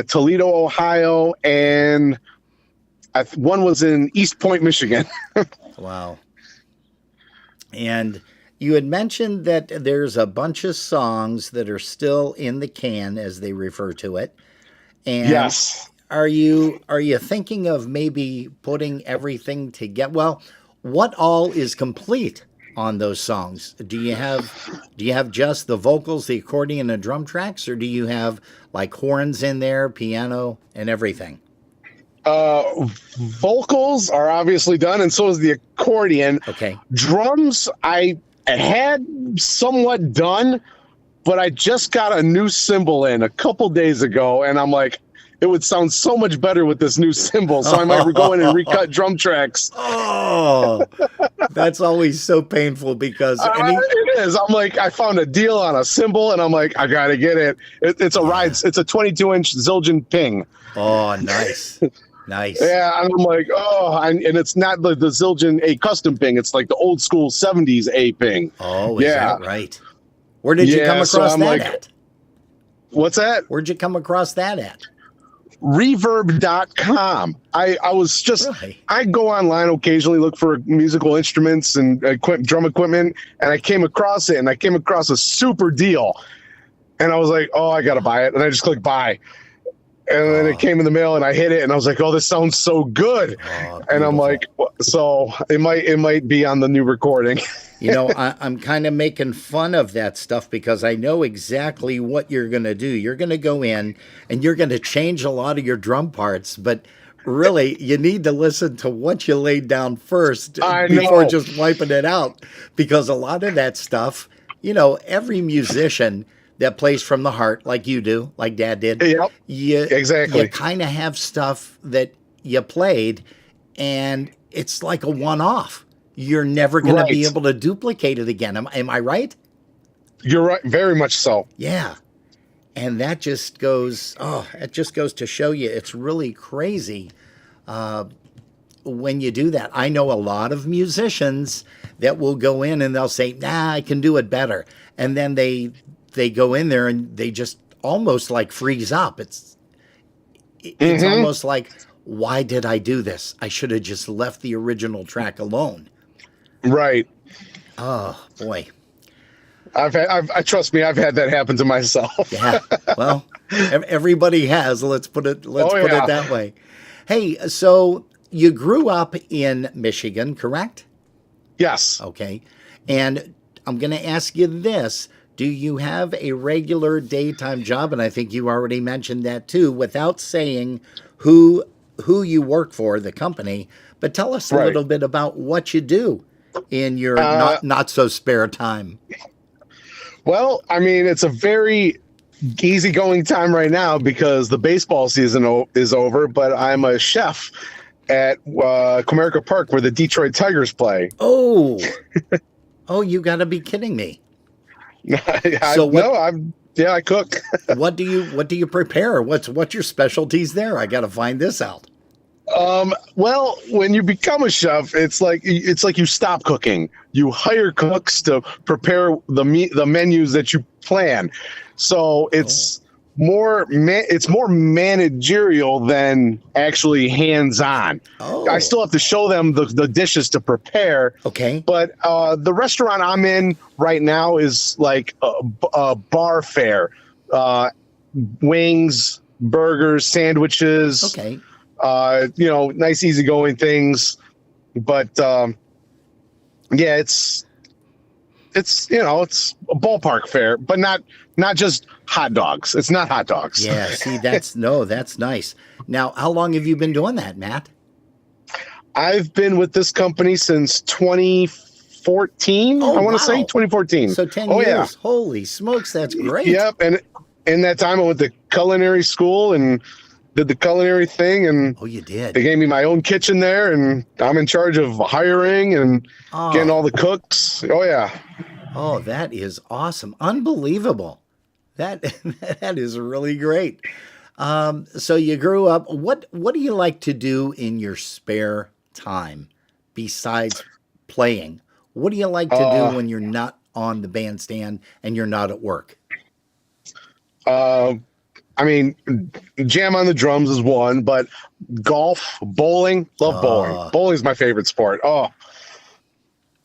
Toledo, Ohio, and one was in East Point, Michigan. Wow. And you had mentioned that there's a bunch of songs that are still in the can, as they refer to it. And yes. Are you thinking of maybe putting everything together? Well, what all is complete on those songs? Do you have just the vocals, the accordion, and drum tracks, or do you have like horns in there, piano, and everything? Vocals are obviously done, and so is the accordion. Okay. Drums, I had somewhat done, but I just got a new cymbal in a couple days ago, and I'm like, it would sound so much better with this new cymbal. So I might go in and recut drum tracks. Oh, that's always so painful because it is. I'm like, I found a deal on a cymbal, and I'm like, I gotta get it. It's a ride. It's a 22-inch Zildjian Ping. Oh, nice. Nice. Yeah, and I'm like, and it's not the Zildjian A custom Ping. It's like the old school 70s A Ping. Oh, is that right? Where did you come across that at? What's that? Where'd you come across that at? Reverb.com. I was just, I go online occasionally, look for musical instruments and drum equipment, and I came across it, and I came across a super deal. And I was like, oh, I got to buy it. And I just clicked buy. And then it came in the mail, and I hit it, and I was like, oh, this sounds so good. And I'm like, so it might be on the new recording. You know, I'm kind of making fun of that stuff because I know exactly what you're going to do. You're going to go in and you're going to change a lot of your drum parts, but really you need to listen to what you laid down first before just wiping it out, because a lot of that stuff, you know, every musician that plays from the heart like you do, like Dad did, exactly. You kind of have stuff that you played and it's like a one-off. You're never going to be able to duplicate it again. Am I right? You're right. Very much so. Yeah. And that just goes, it just goes to show you it's really crazy when you do that. I know a lot of musicians that will go in and they'll say, nah, I can do it better. And then they go in there and they just almost like freeze up. It's almost like, why did I do this? I should have just left the original track alone. Right. Oh boy. Trust me, I've had that happen to myself. Yeah. Well, everybody has. Let's put it that way. Hey, so you grew up in Michigan, correct? Yes. Okay. And I'm going to ask you this. Do you have a regular daytime job? And I think you already mentioned that too, without saying who you work for, the company, but tell us a little bit about what you do in your not so spare time. Well, I mean, it's a very easygoing time right now because the baseball season is over, but I'm a chef at Comerica Park where the Detroit Tigers play. Oh, you got to be kidding me. I cook. What do you prepare? What's your specialties there? I got to find this out. Well, when you become a chef, it's like you stop cooking. You hire cooks to prepare the menus that you plan. So it's more managerial than actually hands-on. I still have to show them the dishes to prepare. Okay. But the restaurant I'm in right now is like a bar fare. Wings, burgers, sandwiches. Okay. Nice easygoing things. But it's a ballpark fare, but not just hot dogs. It's not hot dogs. Yeah, see, that's nice. Now, how long have you been doing that, Matt? I've been with this company since 2014. I want to say 2014. So 10 years. Yeah. Holy smokes, that's great. Yep, and in that time I went to culinary school and did the culinary thing, and you did. They gave me my own kitchen there, and I'm in charge of hiring and getting all the cooks. Oh yeah. Oh, that is awesome. Unbelievable. That is really great. So you grew up. What do you like to do in your spare time besides playing? What do you like to do when you're not on the bandstand and you're not at work? I mean, jam on the drums is one, but golf, bowling, love bowling. Bowling's my favorite sport. Oh,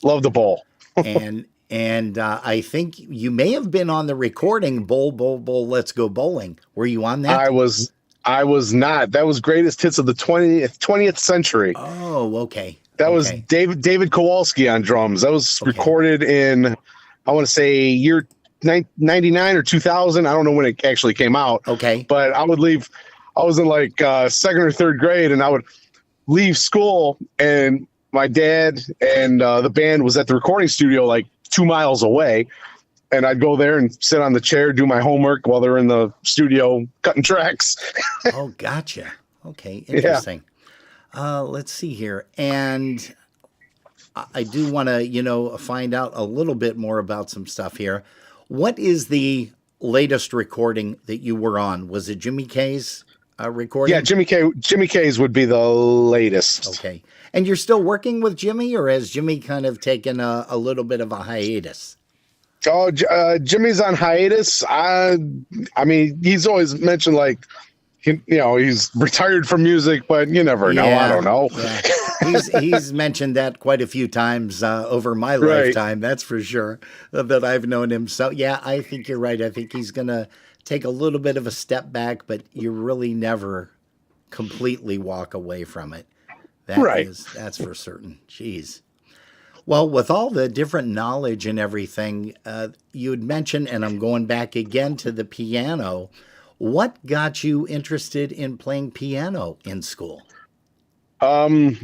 love to bowl. And I think you may have been on the recording Bowl, Let's Go Bowling. Were you on that? I was not. That was Greatest Hits of the 20th century. Oh, okay. That was David Kowalski on drums. That was recorded in, I want to say, year 99 or 2000. I don't know when it actually came out. Okay. But I was in like second or third grade, and I would leave school, and my dad and the band was at the recording studio like 2 miles away. and I'd go there and sit on the chair, do my homework while they're in the studio cutting tracks. Oh, gotcha. Okay, interesting. Let's see here. And I do want to, find out a little bit more about some stuff here. What is the latest recording that you were on? Was it Jimmy K's recording? Yeah, Jimmy K's would be the latest. Okay. And you're still working with Jimmy, or has Jimmy kind of taken a little bit of a hiatus? Oh, Jimmy's on hiatus. I mean, he's always mentioned like, he's retired from music, but you never know. I don't know. Yeah. He's mentioned that quite a few times over my lifetime. That's for sure, that I've known him. So yeah, I think you're right. I think he's going to take a little bit of a step back, but you really never completely walk away from it. That's for certain. Jeez. Well, with all the different knowledge and everything, you'd mentioned, and I'm going back again to the piano. What got you interested in playing piano in school? My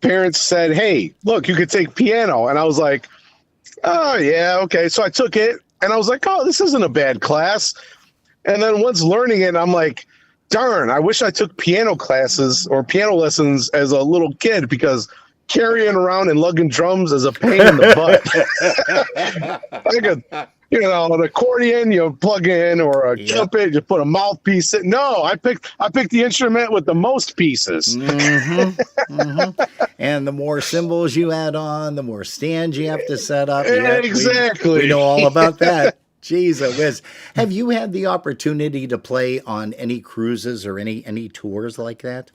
parents said, "Hey, look, you could take piano." And I was like, "Oh, yeah, okay." So I took it and I was like, "Oh, this isn't a bad class." And then once learning it, I'm like, darn, I wish I took piano classes or piano lessons as a little kid, because carrying around and lugging drums is a pain in the butt. Like an accordion you plug in, or a trumpet, you put a mouthpiece in. No, I picked the instrument with the most pieces. Mm-hmm. Mm-hmm. And the more cymbals you add on, the more stands you have to set up. Exactly. We know all about that. Jeez, whiz. Have you had the opportunity to play on any cruises or any tours like that?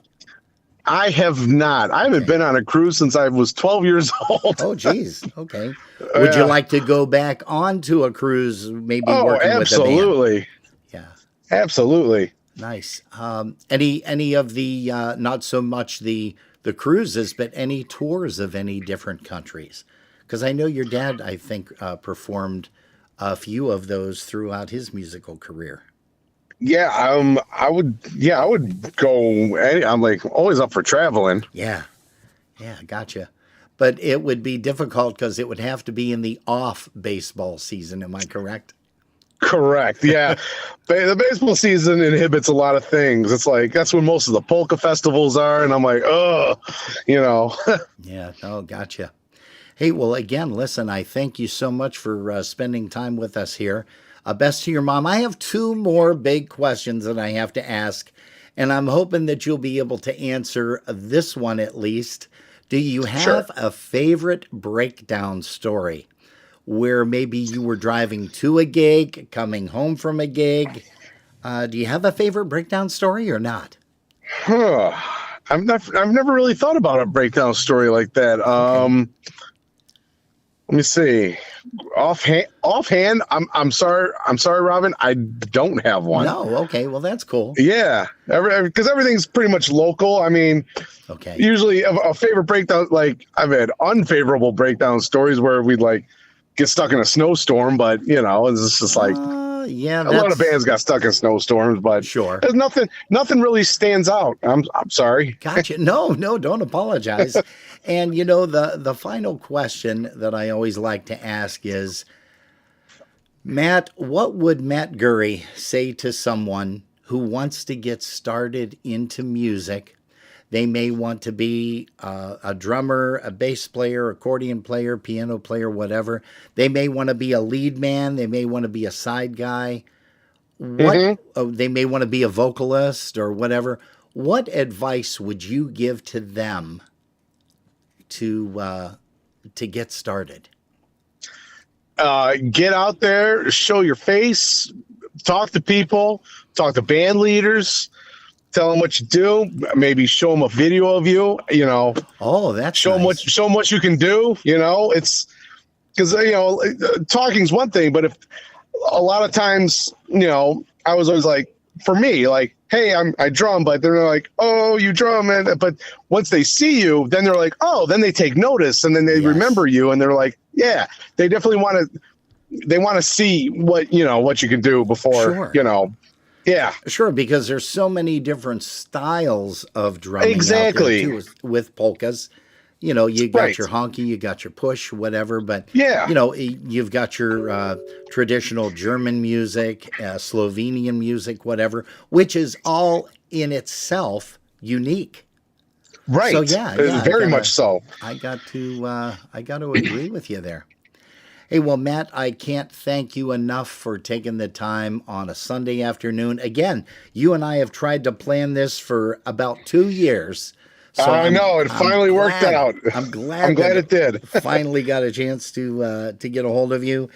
I have not. I haven't been on a cruise since I was 12 years old. Oh, geez. Okay. Would you like to go back onto a cruise, maybe working absolutely. with a band? Yeah. Absolutely. Nice. Any of the, not so much the cruises, but any tours of any different countries? Because I know your dad, I think, performed a few of those throughout his musical career. Yeah, I would go. I'm like always up for traveling. Yeah, gotcha. But it would be difficult because it would have to be in the off baseball season. Am I correct? Correct. Yeah, the baseball season inhibits a lot of things. It's like that's when most of the polka festivals are, and I'm like, oh, Yeah. Oh, gotcha. Hey, well, again, listen, I thank you so much for spending time with us here. Best to your mom. I have two more big questions that I have to ask, and I'm hoping that you'll be able to answer this one at least. Do you have a favorite breakdown story where maybe you were driving to a gig, coming home from a gig? Do you have a favorite breakdown story or not? I've never really thought about a breakdown story like that. Okay. Let me see. Offhand, I'm sorry, Robin. I don't have one. No, okay. Well, that's cool. Yeah, because everything's pretty much local. I mean, usually a favorite breakdown, like I've had unfavorable breakdown stories where we'd like get stuck in a snowstorm, but it's just like a lot of bands got stuck in snowstorms, but there's nothing really stands out. I'm sorry. Gotcha. No, don't apologize. And the final question that I always like to ask is, Matt, what would Matt Gury say to someone who wants to get started into music? They may want to be a drummer, a bass player, accordion player, piano player, whatever. They may want to be a lead man. They may want to be a side guy. They may want to be a vocalist or whatever. What advice would you give to them to get started? Get out there, show your face, talk to people, talk to band leaders. Tell them what you do. Maybe show them a video of you. Oh, that's show nice. them what you can do. It's because talking's one thing, but if a lot of times, I was always like, for me, like, hey, I drum, but they're like, oh, you drum, but once they see you, then they're like, oh, then they take notice, and then they remember you, and they're like, yeah, they definitely want to see what you can do before Yeah, sure, because there's so many different styles of drumming exactly out there too, with polkas you know, you got Right. your honky, you got your push, whatever. But, Yeah. you know, you've got your traditional German music, Slovenian music, whatever, which is all in itself unique. Right. So, yeah, Very much so. I got to agree with you there. Hey, well, Matt, I can't thank you enough for taking the time on a Sunday afternoon. Again, you and I have tried to plan this for about 2 years. So I know it finally worked out. I'm glad. I'm glad it did. Finally got a chance to get a hold of you,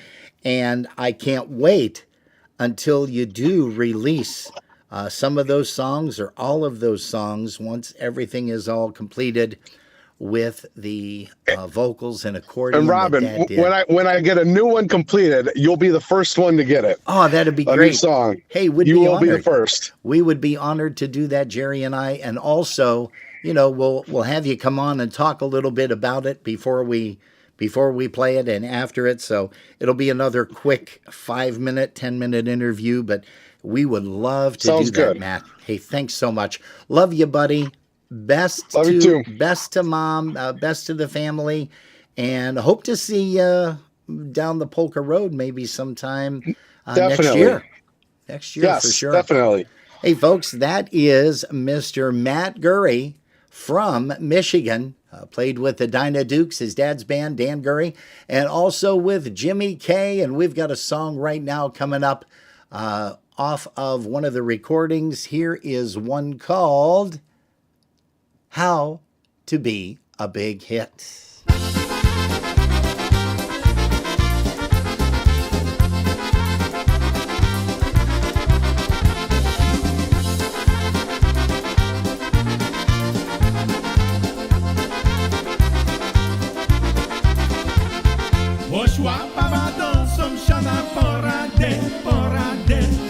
and I can't wait until you do release some of those songs or all of those songs once everything is all completed with the vocals and accordion. And Robin, that did. when I get a new one completed, you'll be the first one to get it. Oh, that'd be A great. new song. Hey, You will be the first. We would be honored to do that, Jerry and I. And also, you know, we'll have you come on and talk a little bit about it before we play it and after it. So it'll be another quick 5-minute, 10-minute interview. But we would love to Sounds do that, good. Matt. Hey, thanks so much. Love you, buddy. Love you too. Best to mom, best to the family, and hope to see you down the Polka Road maybe sometime next Definitely. year. Next year, Yes, for sure. definitely. Hey, folks, that is Mr. Matt Gury from Michigan. Played with the Dinah Dukes, his dad's band, Dan Gury, and also with Jimmy K. And we've got a song right now coming up off of one of the recordings. Here is one called How to Be a Big Hit. Poszła baba do sąsiada poradę,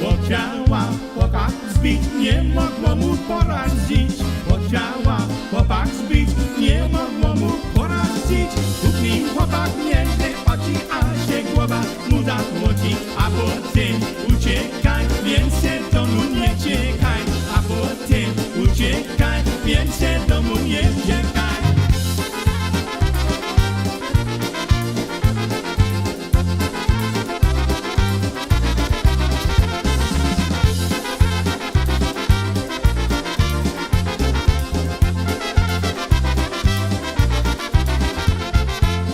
bo chciała chłopak zbić, nie mogło mu poradzić. Bo chciała chłopak zbić, nie mogło mu poradzić. Kupił chłopak nieźle oczy, a się głowa mu zatłoci. A potem uciekaj, więcej domu nie ciekaj. A potem uciekaj, więcej domu nie ciekaj.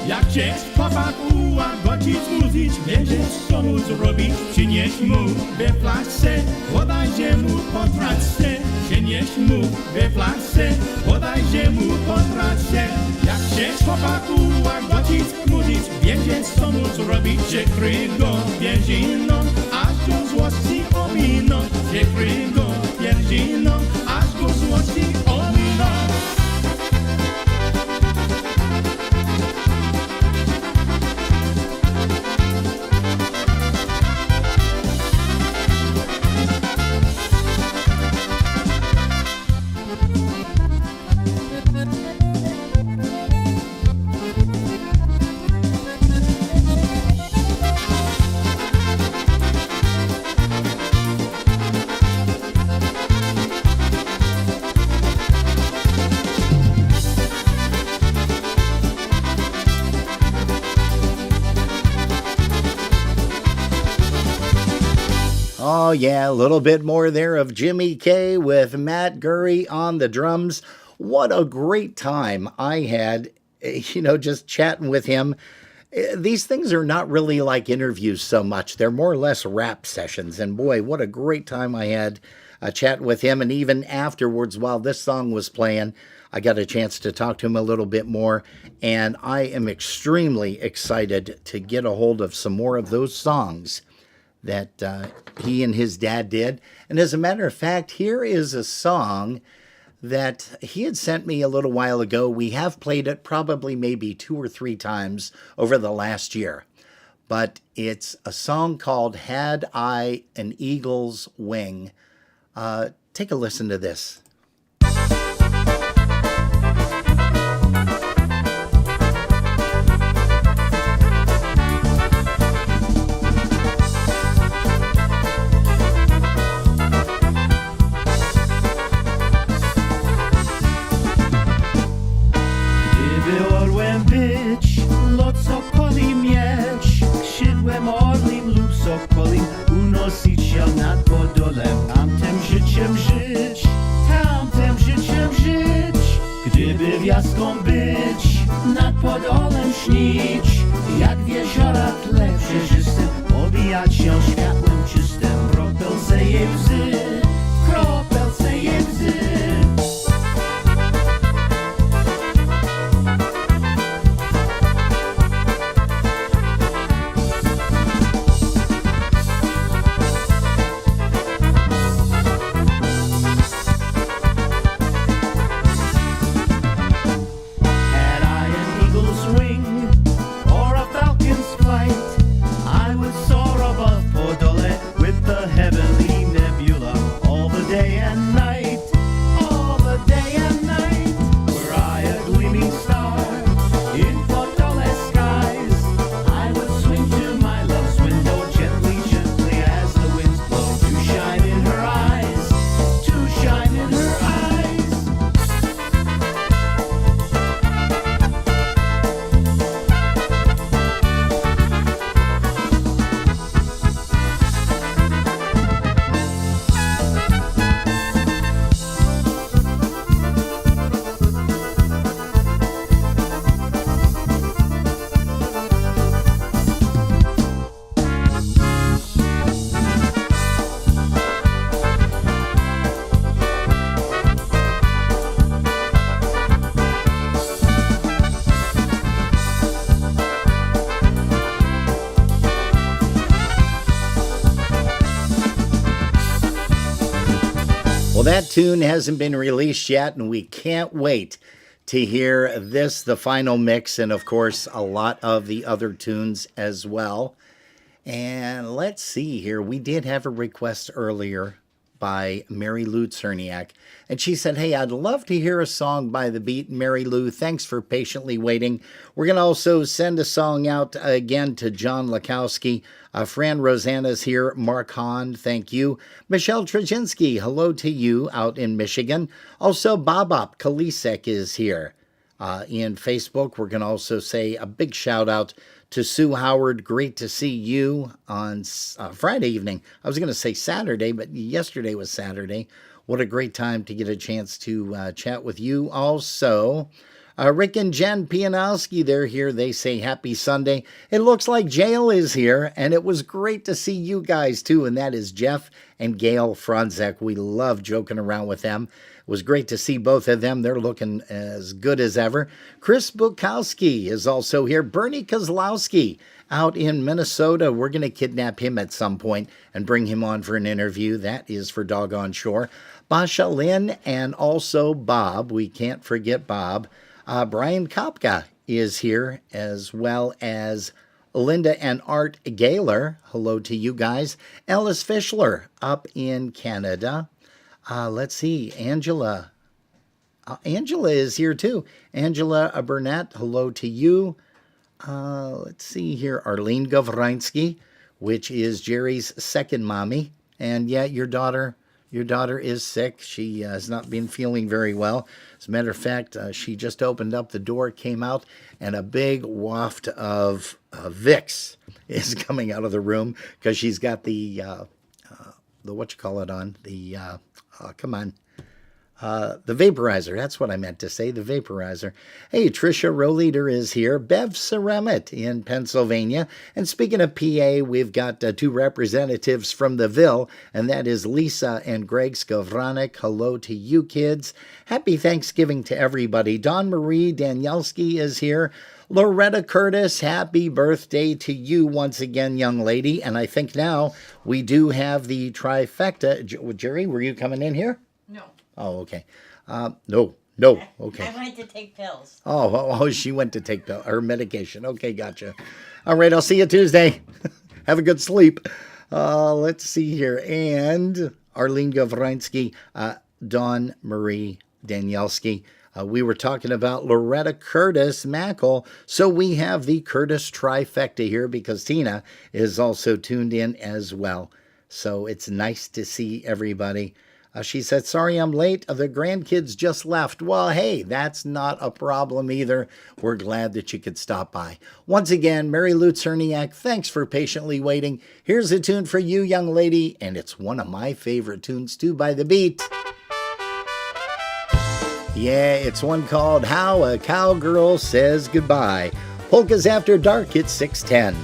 Jak chcesz chłopak ułagodzić, zmuzić, wiedzieć co mu zrobić. Przynieś mu we flaszce, podajże mu po traczce. Przynieś mu we flaszce, podajże mu po traczce. Jak chcesz chłopak ułagodzić, zmuzić, wiedzieć co mu zrobić. Przykryj go pierziną, aż go złości ominą. Przykryj go pierziną, aż go złości ominą. Oh, yeah, a little bit more there of Jimmy K with Matt Gury on the drums. What a great time I had, you know, just chatting with him. These things are not really like interviews so much. They're more or less rap sessions. And boy, what a great time I had chatting with him. And even afterwards, while this song was playing, I got a chance to talk to him a little bit more. And I am extremely excited to get a hold of some more of those songs that he and his dad did. And as a matter of fact, here is a song that he had sent me a little while ago. We have played it probably maybe 2 or 3 times over the last year. But it's a song called Had I an Eagle's Wing. Take a listen to this. jaską być, nad Podolem śnić, jak w jeziora tle przejrzystym, obijać się światłem czystym, kropelce jej łzy, kropelce jej łzy. Well, that tune hasn't been released yet, and we can't wait to hear this, the final mix, and of course, a lot of the other tunes as well. And let's see here. We did have a request earlier by Mary Lou Czerniak, and she said, hey, I'd love to hear a song by The Beat. Mary Lou, thanks for patiently waiting. We're going to also send a song out again to John Lakowski. Fran Rosanna's here. Mark Hahn, thank you. Michelle Trzynski, hello to you out in Michigan. Also, Bobop Kalisek is here. In Facebook, we're going to also say a big shout out to Sue Howard. Great to see you on Friday evening. I was going to say Saturday, but yesterday was Saturday. What a great time to get a chance to chat with you. Also, Rick and Jen Pianowski, they're here. They say happy Sunday. It looks like Jail is here, and it was great to see you guys too, and that is Jeff and Gail Franzek. We love joking around with them. It was great to see both of them. They're looking as good as ever. Chris Bukowski is also here. Bernie Kozlowski out in Minnesota. We're going to kidnap him at some point and bring him on for an interview. That is for Doggone Shore. Basha Lynn and also Bob. We can't forget Bob. Brian Kopka is here, as well as Linda and Art Gaylor. Hello to you guys. Ellis Fischler up in Canada. Let's see, Angela. Angela is here too. Angela Burnett, hello to you. Let's see here, Arlene Govrinsky, which is Jerry's second mommy. And yeah, your daughter is sick. She has not been feeling very well. As a matter of fact, she just opened up the door, came out, and a big waft of Vicks is coming out of the room because she's got the whatchamacallit on, the vaporizer. That's what I meant to say, the vaporizer. Hey, Tricia Roleader is here. Bev Ceremet in Pennsylvania. And speaking of PA, we've got two representatives from the Ville, and that is Lisa and Greg Skowronek. Hello to you kids. Happy Thanksgiving to everybody. Dawn Marie Danielski is here. Loretta Curtis, happy birthday to you once again, young lady. And I think now we do have the trifecta. Jerry, were you coming in here? No. Oh, okay. No, okay. I went to take pills. Oh, she went to take her medication. Okay, gotcha. All right, I'll see you Tuesday. Have a good sleep. Let's see here. And Arlene Govrinsky, Dawn Marie Danielski. We were talking about Loretta Curtis Mackle. So we have the Curtis trifecta here because Tina is also tuned in as well. So it's nice to see everybody. She said, sorry I'm late. The grandkids just left. Well, hey, that's not a problem either. We're glad that you could stop by. Once again, Mary Lou Czerniak, thanks for patiently waiting. Here's a tune for you, young lady, and it's one of my favorite tunes too by The Beat. Yeah, it's one called How a Cowgirl Says Goodbye. Polkas After Dark at 6:10.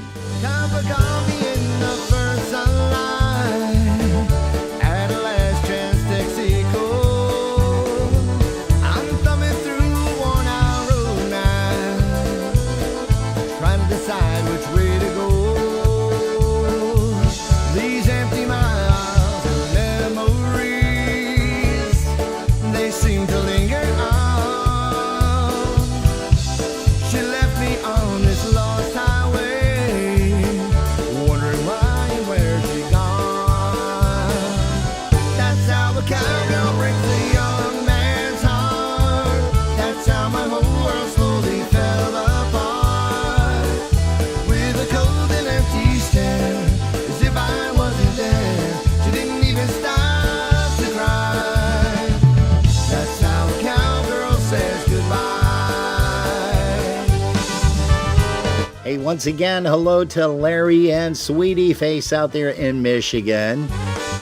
Hey, once again, hello to Larry and Sweetie Face out there in Michigan.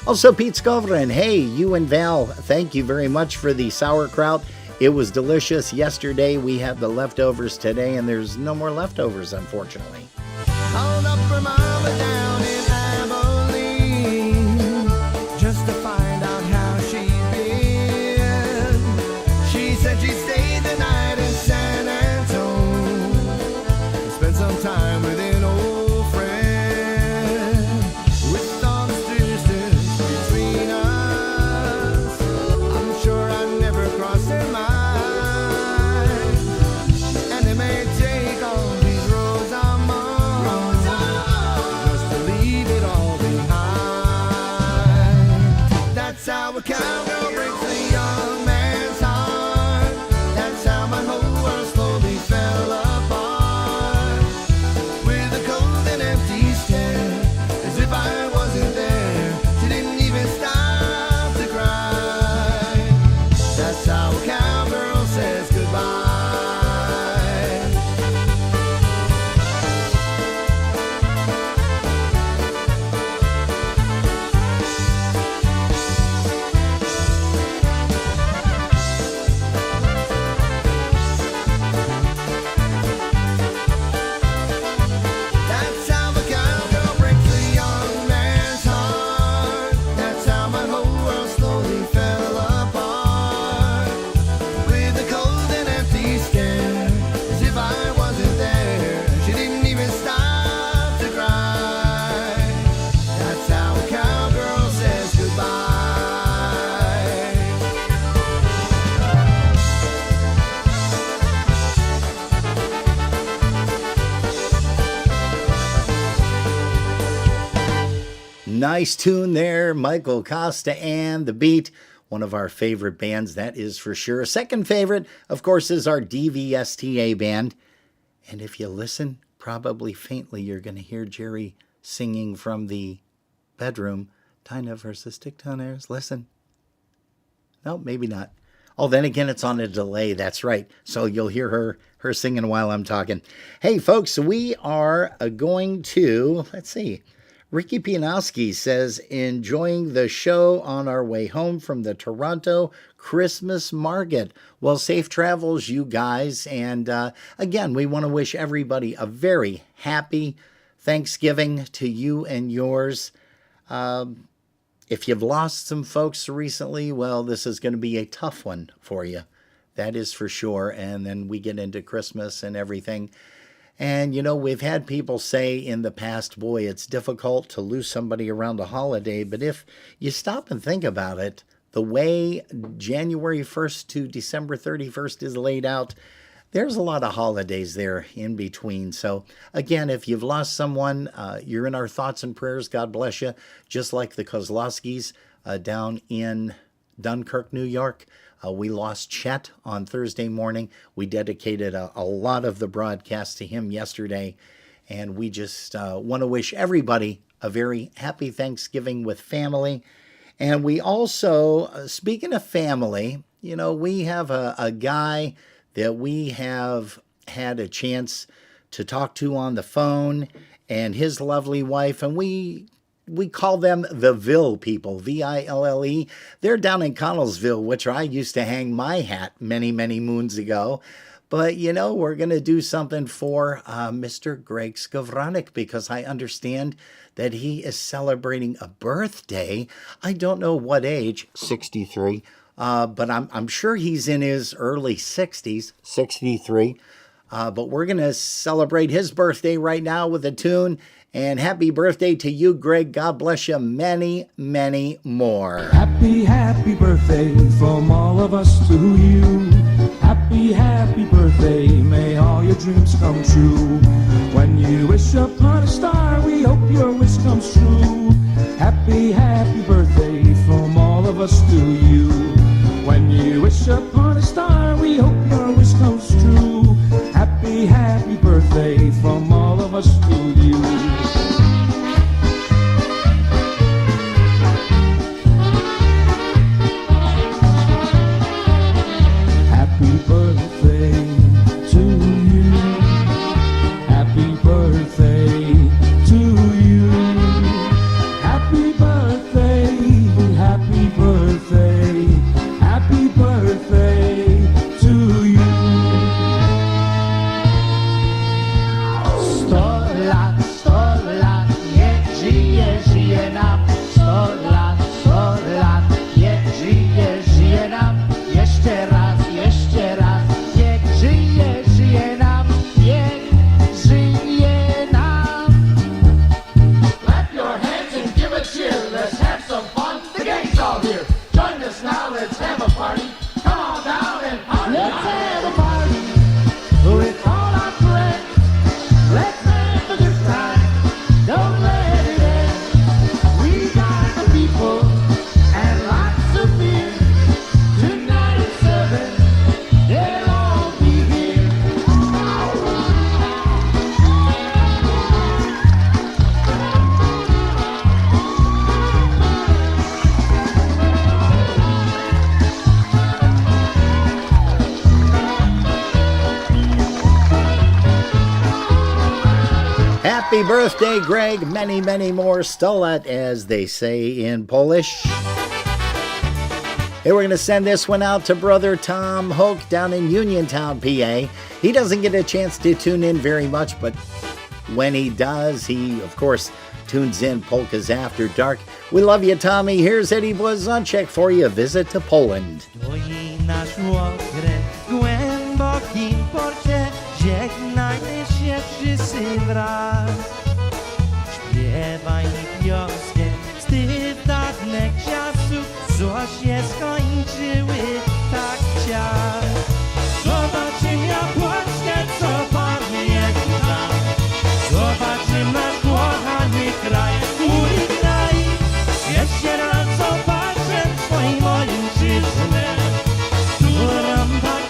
Also, Pete Skovrin. Hey, you and Val, thank you very much for the sauerkraut. It was delicious yesterday. We have the leftovers today, and there's no more leftovers, unfortunately. Called up her mama down in Abilene just to find out how she'd been. She said she stayed the night in San Antonio and spent some time with an old friend. With all the distance between us, I'm sure I never crossed her mind. And it may take all these roads I'm on just to leave it all behind. That's how a cowgirl breaks a young man's heart. That's how my whole world slowly fell apart. With a cold and empty stare, as if I wasn't there. She didn't even stop to cry. That's how a cowgirl says goodbye. That's how a cowgirl breaks a young man's heart. That's how my whole world slowly fell apart. With a cold and empty stare, as if I wasn't there. She didn't even stop to cry. That's how a cowgirl says goodbye. Nice tune there, Michael Costa and The Beat. One of our favorite bands, that is for sure. Second favorite, of course, is our DVSTA band. And if you listen, probably faintly, you're going to hear Jerry singing from the bedroom. Tina versus Dick Toners. Listen. No, maybe not. Oh, then again, it's on a delay. That's right. So you'll hear her singing while I'm talking. Hey, folks, we are going to, let's see. Ricky Pianowski says, enjoying the show on our way home from the Toronto Christmas market. Well, safe travels, you guys. And again, we want to wish everybody a very happy Thanksgiving to you and yours. If you've lost some folks recently, well, this is going to be a tough one for you. That is for sure. And then we get into Christmas and everything. And, you know, we've had people say in the past, boy, it's difficult to lose somebody around a holiday. But if you stop and think about it, the way January 1st to December 31st is laid out, there's a lot of holidays there in between. So, again, if you've lost someone, you're in our thoughts and prayers. God bless you. Just like the Kozlowskis down in Dunkirk, New York. We lost Chet on Thursday morning. We dedicated a lot of the broadcast to him yesterday. And we just want to wish everybody a very happy Thanksgiving with family. And we also, speaking of family, you know, we have a guy that we have had a chance to talk to on the phone and his lovely wife. And we we call them the Ville people, Ville. They're down in Connellsville, which I used to hang my hat many, many moons ago. But, we're going to do something for Mr. Greg Skowronek because I understand that he is celebrating a birthday. I don't know what age, 63, but I'm sure he's in his early 60s, 63. But we're going to celebrate his birthday right now with a tune. And happy birthday to you, Greg. God bless you many, many more. Happy, happy birthday from all of us to you. Happy, happy birthday, may all your dreams come true. When you wish upon a star, we hope your wish comes true. Happy, happy birthday from all of us to you. When you wish upon a star, we hope your wish comes true. Happy, happy birthday from all of us to you. Happy birthday to you. Happy birthday to you. Happy birthday, happy birthday, happy birthday to you. 100 lat, niech żyje nam. 100 lat, niech żyje nam. Jeszcze raz, niech żyje nam, niech żyje nam. Clap your hands and give a cheer, let's have some fun, the gang's all here. Join us now, let's have a party, come on down and party. Let's have a party with all our friends, let's have a good time, don't let it end. We got the people and lots of beer. Tonight at 7, they'll all be here. Happy birthday, Greg. Many, many more. 100 lat, as they say in Polish. Hey, we're going to send this one out to Brother Tom Hoke down in Uniontown, PA. He doesn't get a chance to tune in very much, but when he does, he, of course, tunes in Polkas After Dark. We love you, Tommy. Here's Eddie Blazonczek for you. Visit to Poland. Stoi nasz okręt w głębokim porcie, żegnajmy się wszyscy wraz. Śpiewaj mi pioskę z tych dawnych czasów, co się skończyły tak czas. Zobaczymy jak Polskę, co panuje tam. Zobaczymy nasz kochany kraj, mój kraj. Jeszcze raz zobaczę swoją ojczyznę, którą tak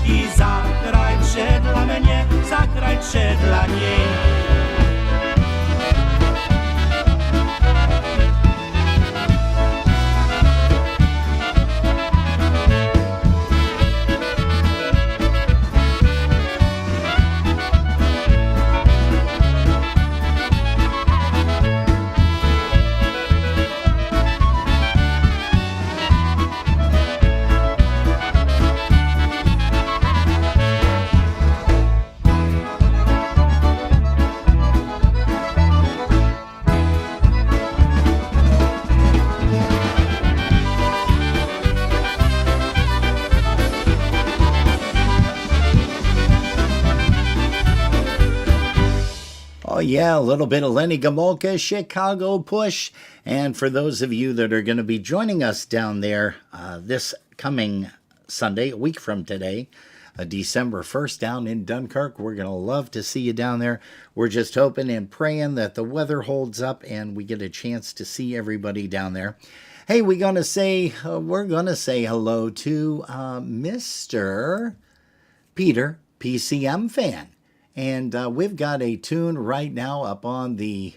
i zagrajcie dla mnie, zagrajcie dla niej. Oh, yeah, a little bit of Lenny Gomulka, Chicago Push. And for those of you that are going to be joining us down there this coming Sunday, a week from today, December 1st, down in Dunkirk, we're going to love to see you down there. We're just hoping and praying that the weather holds up and we get a chance to see everybody down there. Hey, we're going to say hello to Mr. Peter, PCM fan. And we've got a tune right now up on the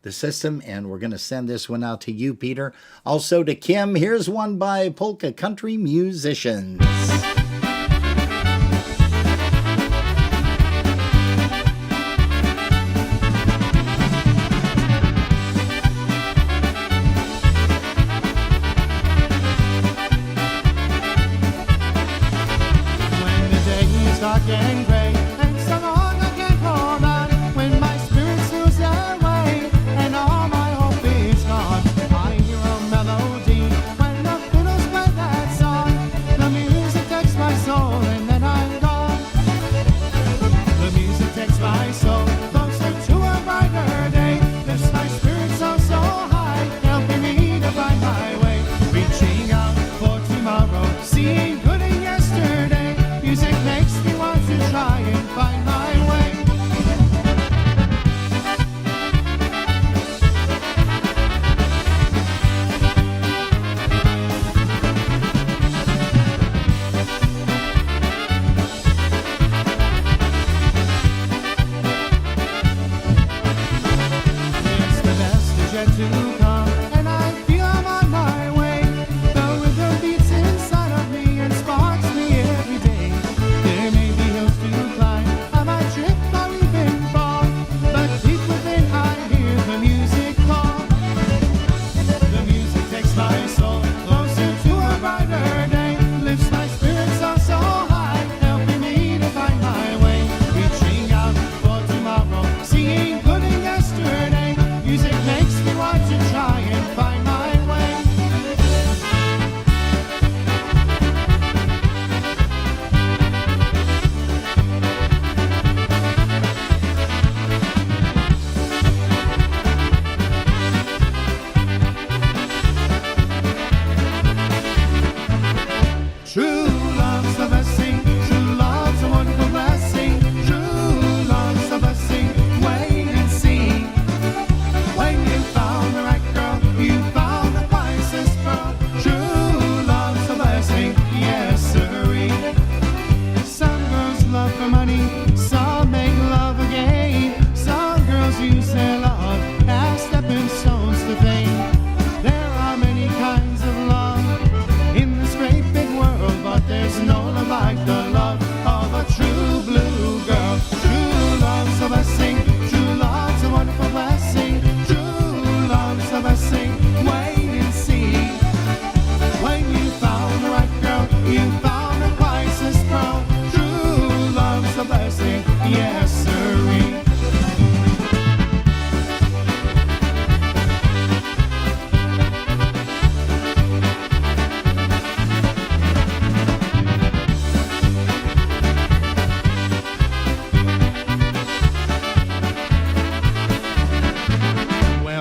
system, and we're going to send this one out to you, Peter. Also to Kim, here's one by Polka Country Musicians. When the day is dark and gray,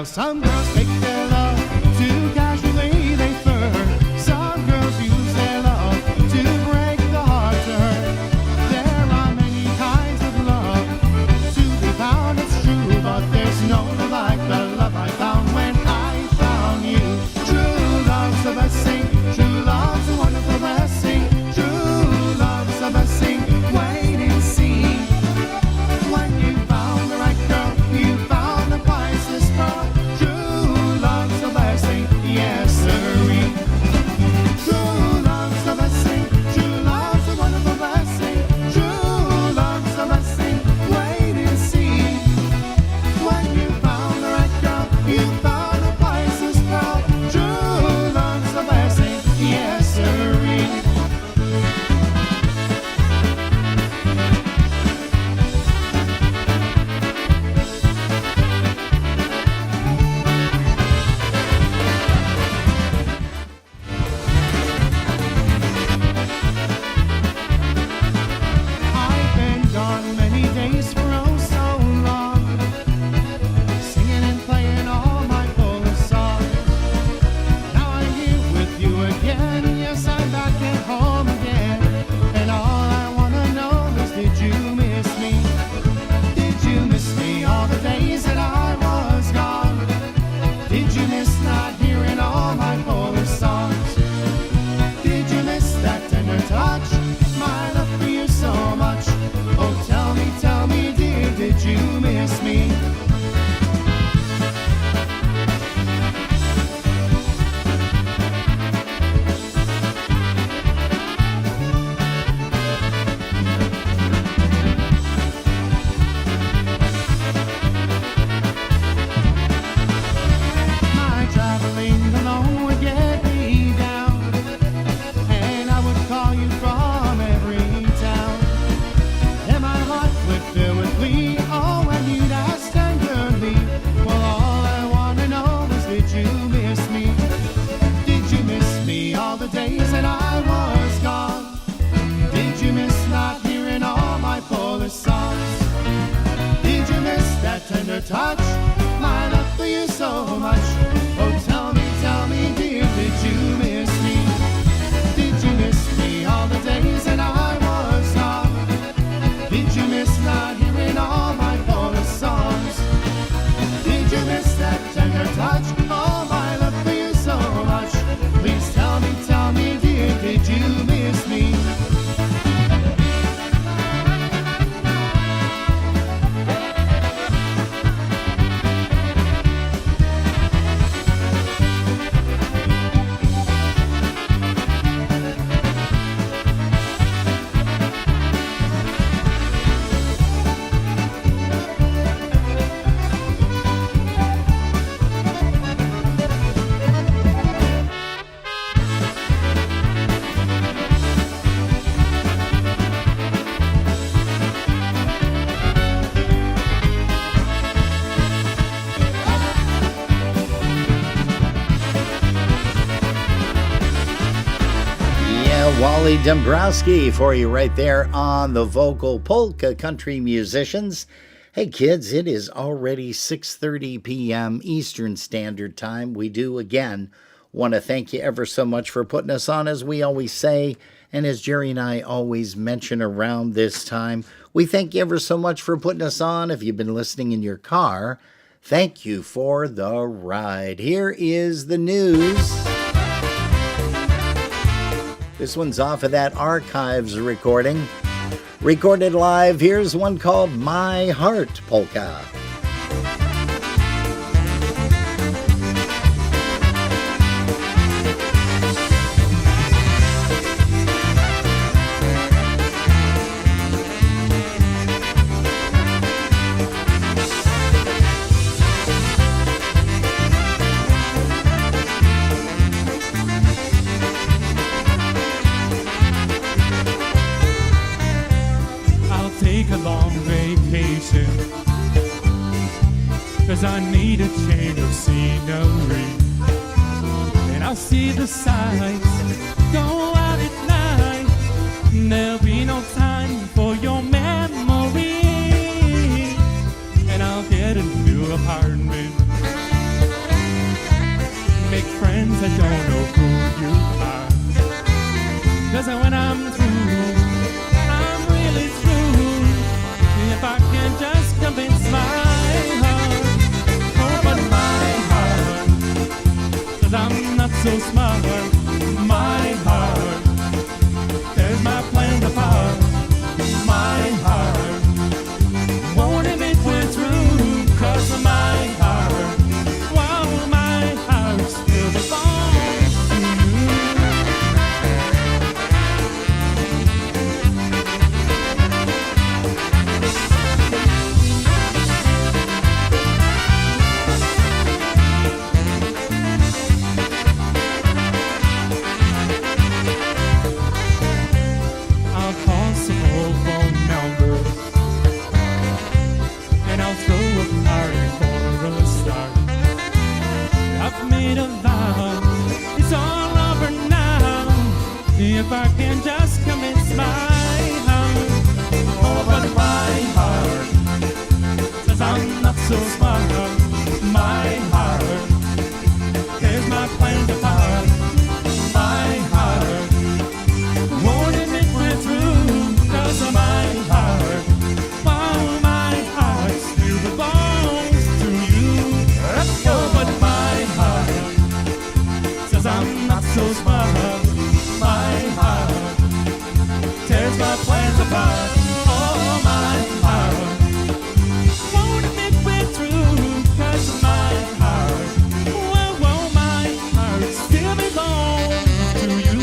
some girls take their love too casually, they flirt. Some girls use their love to break the heart to hurt. There are many kinds of love to be found, it's true, but there's no love like the love I found when I found you. True love's a blessing, true love's a wonderful blessing, true love's Holly Dombrowski for you right there on the vocal polka country musicians. Hey kids, it is already 6:30 p.m. Eastern Standard Time. We do again want to thank you ever so much for putting us on, as we always say, and as Jerry and I always mention around this time. We thank you ever so much for putting us on. If you've been listening in your car, thank you for the ride. Here is the news. This one's off of that Archives recording. Recorded live, here's one called My Heart Polka. A long vacation, 'cause I need a change of scenery, and I'll see the sights, go out at night, there'll be no time for your memory, and I'll get a new apartment, make friends that don't know who you are, 'cause when I'm through, I'm really through. If I can just convince my heart, open my heart, 'cause I'm not so smart, my heart, there's my plans apart, my heart, won't admit we're through, 'cause my heart, wow, my heart still belongs to you. If I can just convince my heart, open my heart, 'cause I'm not so smart, my heart, there's my plans apart, my heart, won't admit we're through, 'cause of my heart, oh, my heart still belongs to you, open my heart, 'cause I'm not so smart. My heart tears my plans apart. Oh, my heart won't admit we're through, 'cause my heart, whoa, whoa, my heart still belongs to you.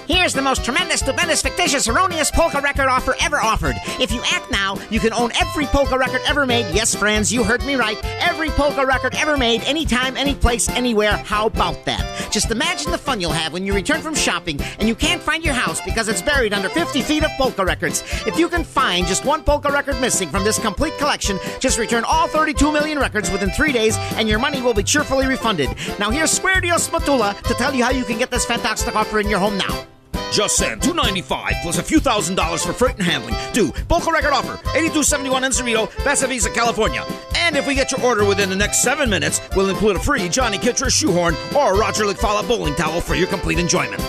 Here's the most tremendous, stupendous, fictitious, erroneous polka record offer ever offered. If you act now, you can own every polka record ever made. Yes, friends, you heard me right. Every polka record ever made, anytime, any place, anywhere. How about that? Just imagine the fun you'll have when you return from shopping and you can't find your house because it's buried under 50 feet of polka records. If you can find just one polka record missing from this complete collection, just return all 32 million records within 3 days and your money will be cheerfully refunded. Now here's Square Deal Spatula to tell you how you can get this fantastic offer in your home now. Just send $295 plus a few $1,000s for freight and handling to Polka Record Offer, 8271 in Cerrito, Paso Vista, California. And if we get your order within the next 7 minutes, we'll include a free Johnny Kitcher shoehorn or a Roger Lickfala bowling towel for your complete enjoyment.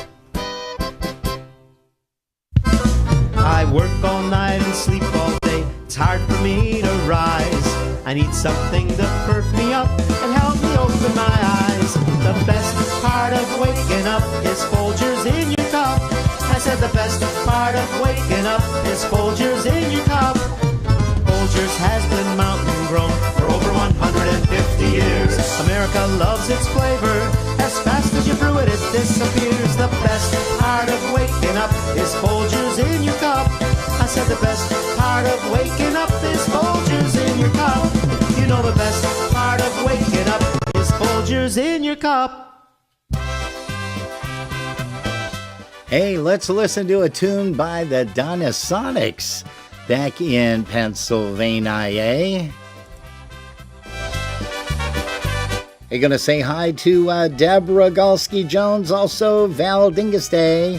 I work all night and sleep all day. It's hard for me to rise. I need something to perk me up and help me open my eyes. The best part of waking up is Folgers in your cup. I said the best part of waking up is Folgers in your cup. Folgers has been mountain grown for over 150 years. America loves its flavor. As fast as you brew it, it disappears. The best part of waking up is Folgers in your cup. I said the best part of waking up is Folgers in your cup. You know the best part of waking up is Folgers in your cup. Hey, let's listen to a tune by the Donasonics back in Pennsylvania. Hey, gonna say hi to Deborah Galsky-Jones, also Val Dingaste.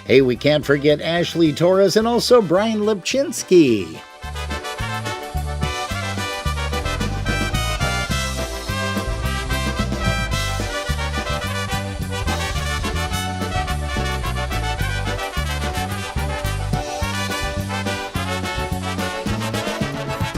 Hey, we can't forget Ashley Torres and also Brian Lipchinsky.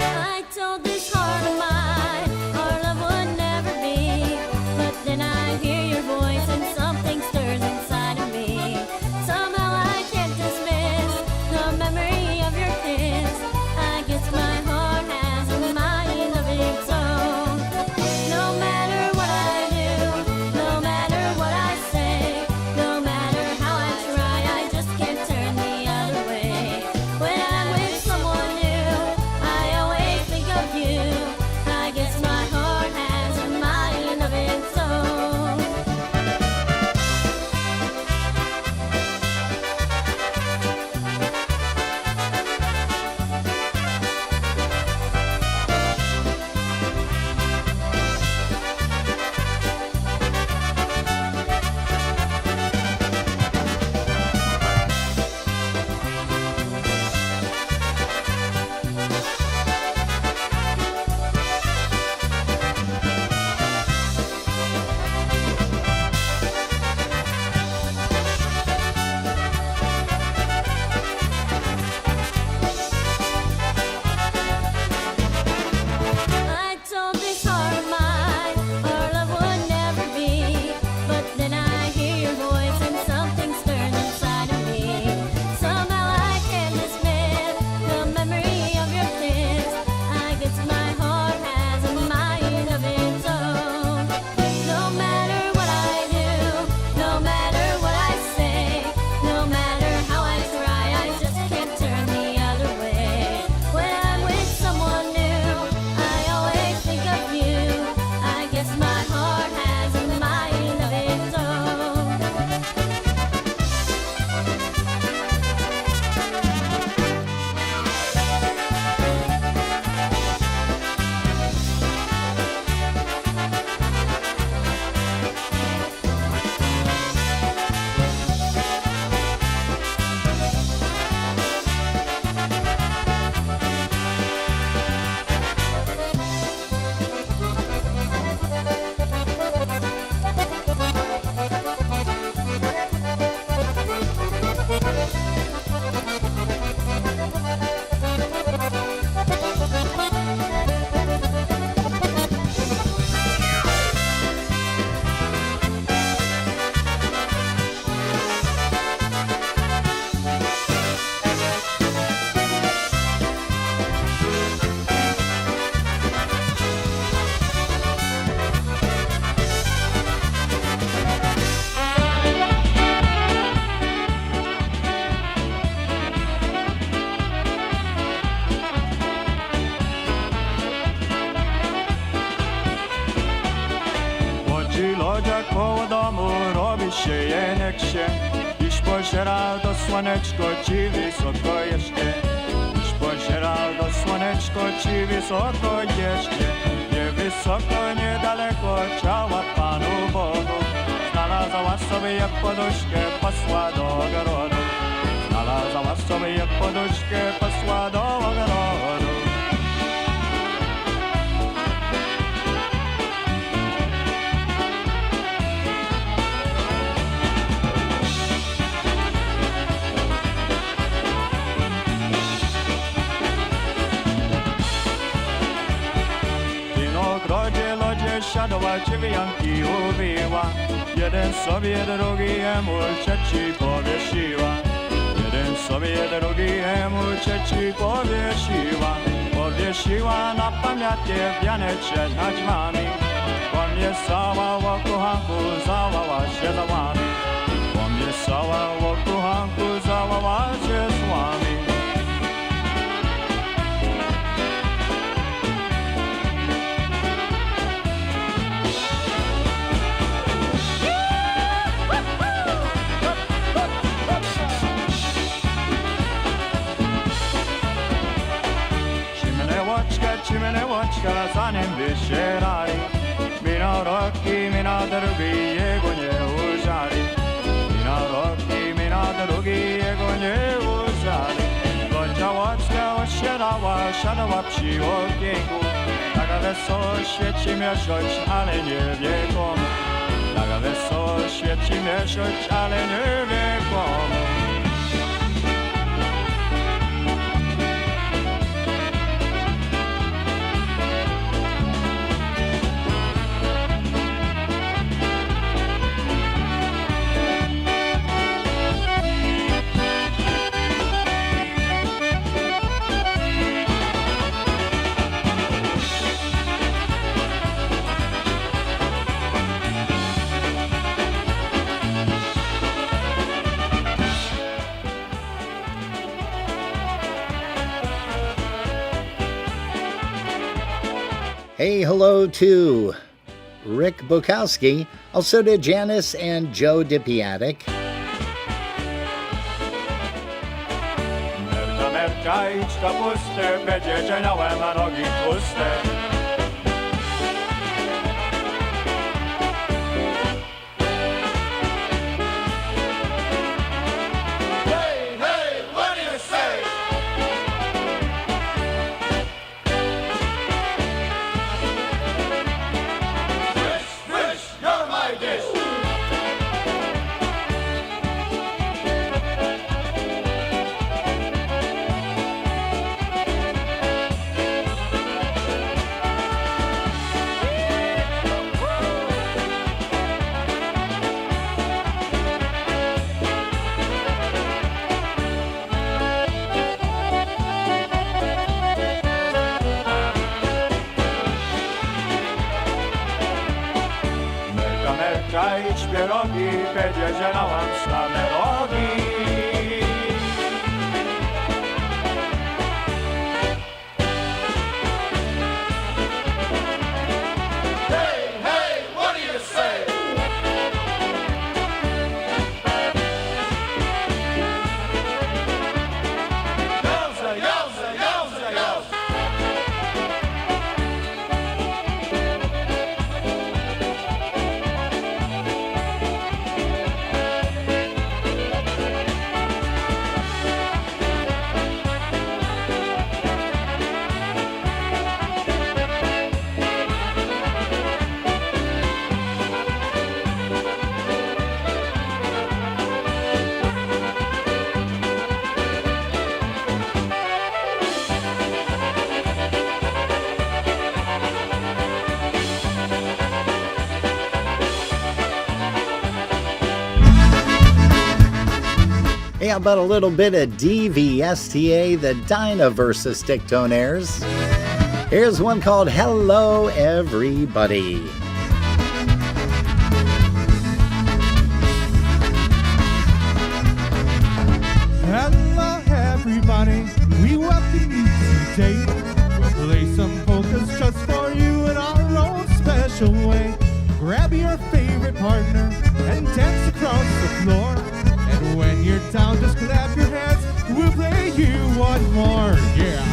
I told this heart of mine our love would never be, but then I hear your voice and something stirs inside of me. Somehow I can't dismiss the memory of your kiss. I guess my heart has a mind of its own. No matter what I do, no matter what I say, no matter how I try, I just can't turn the other way. When I'm with someone new, I always think of you. I guess my heart has a mind of its own. I told this heart of mine our love would never be, but then I hear your voice and something stirs inside of me. Somehow I can't dismiss the memory of your kiss. I guess my heart has a mind of its own. No matter what I do, no matter what I say, no matter how I try, I just can't turn the other way. When I'm with someone new, I always think of you. I guess my heart has a mind of its own. Oggi lo giacomo domu robi się jenek się i spojrzała do słoneczko ci wysoko jeszcze. I spojrzała do słoneczko ci wysoko jeszcze. Nie wysoko, niedaleko ciała Panu Bogu. Znalazła sobie poduszkę, posła do ogrodu. Znalazła sobie poduszkę, posła do ogrodu. ogrodzie lodzie siadła, dziewianki uwiła. Jeden sobie, drugiemu trzeci powiesiła. Jeden sobie drugiemu trzeci powiesiła na pamiątkę wianeczek na drzwiami. Po mnie cała o kochanku załała się za wami. Po mnie cała o kochanku załała się z wami. Cimenełoczka, zanim wyścierali. Minął roki, minął drugi, jego nie użali. Minął roki, minął drugi, jego nie użali. Godziałoczka osiadała, siadała przy okienku. Taka wesoło świeci miesiąc, ale nie wie komu. Taka wesoło świeci miesiąc, ale nie wie komu. Hey, hello to Rick Bukowski, also to Janice and Joe Dipiatic. Merka, idź kapustę, będzie dzieniałem, a nogi tłuste. Idź pierogi, będzie dzielałam same rogi. Hey, hey, what do you say? Jauze, jauze, jauze, jauze. Hey, how about a little bit of DVSTA, the Dynaversa Sticktonaires? Here's one called Hello Everybody. Hello everybody, we welcome you today. We'll play some polkas just for you in our own special way. Grab your favorite partner and dance across the floor. And when you're down, just clap your hands, we'll play you one more, yeah.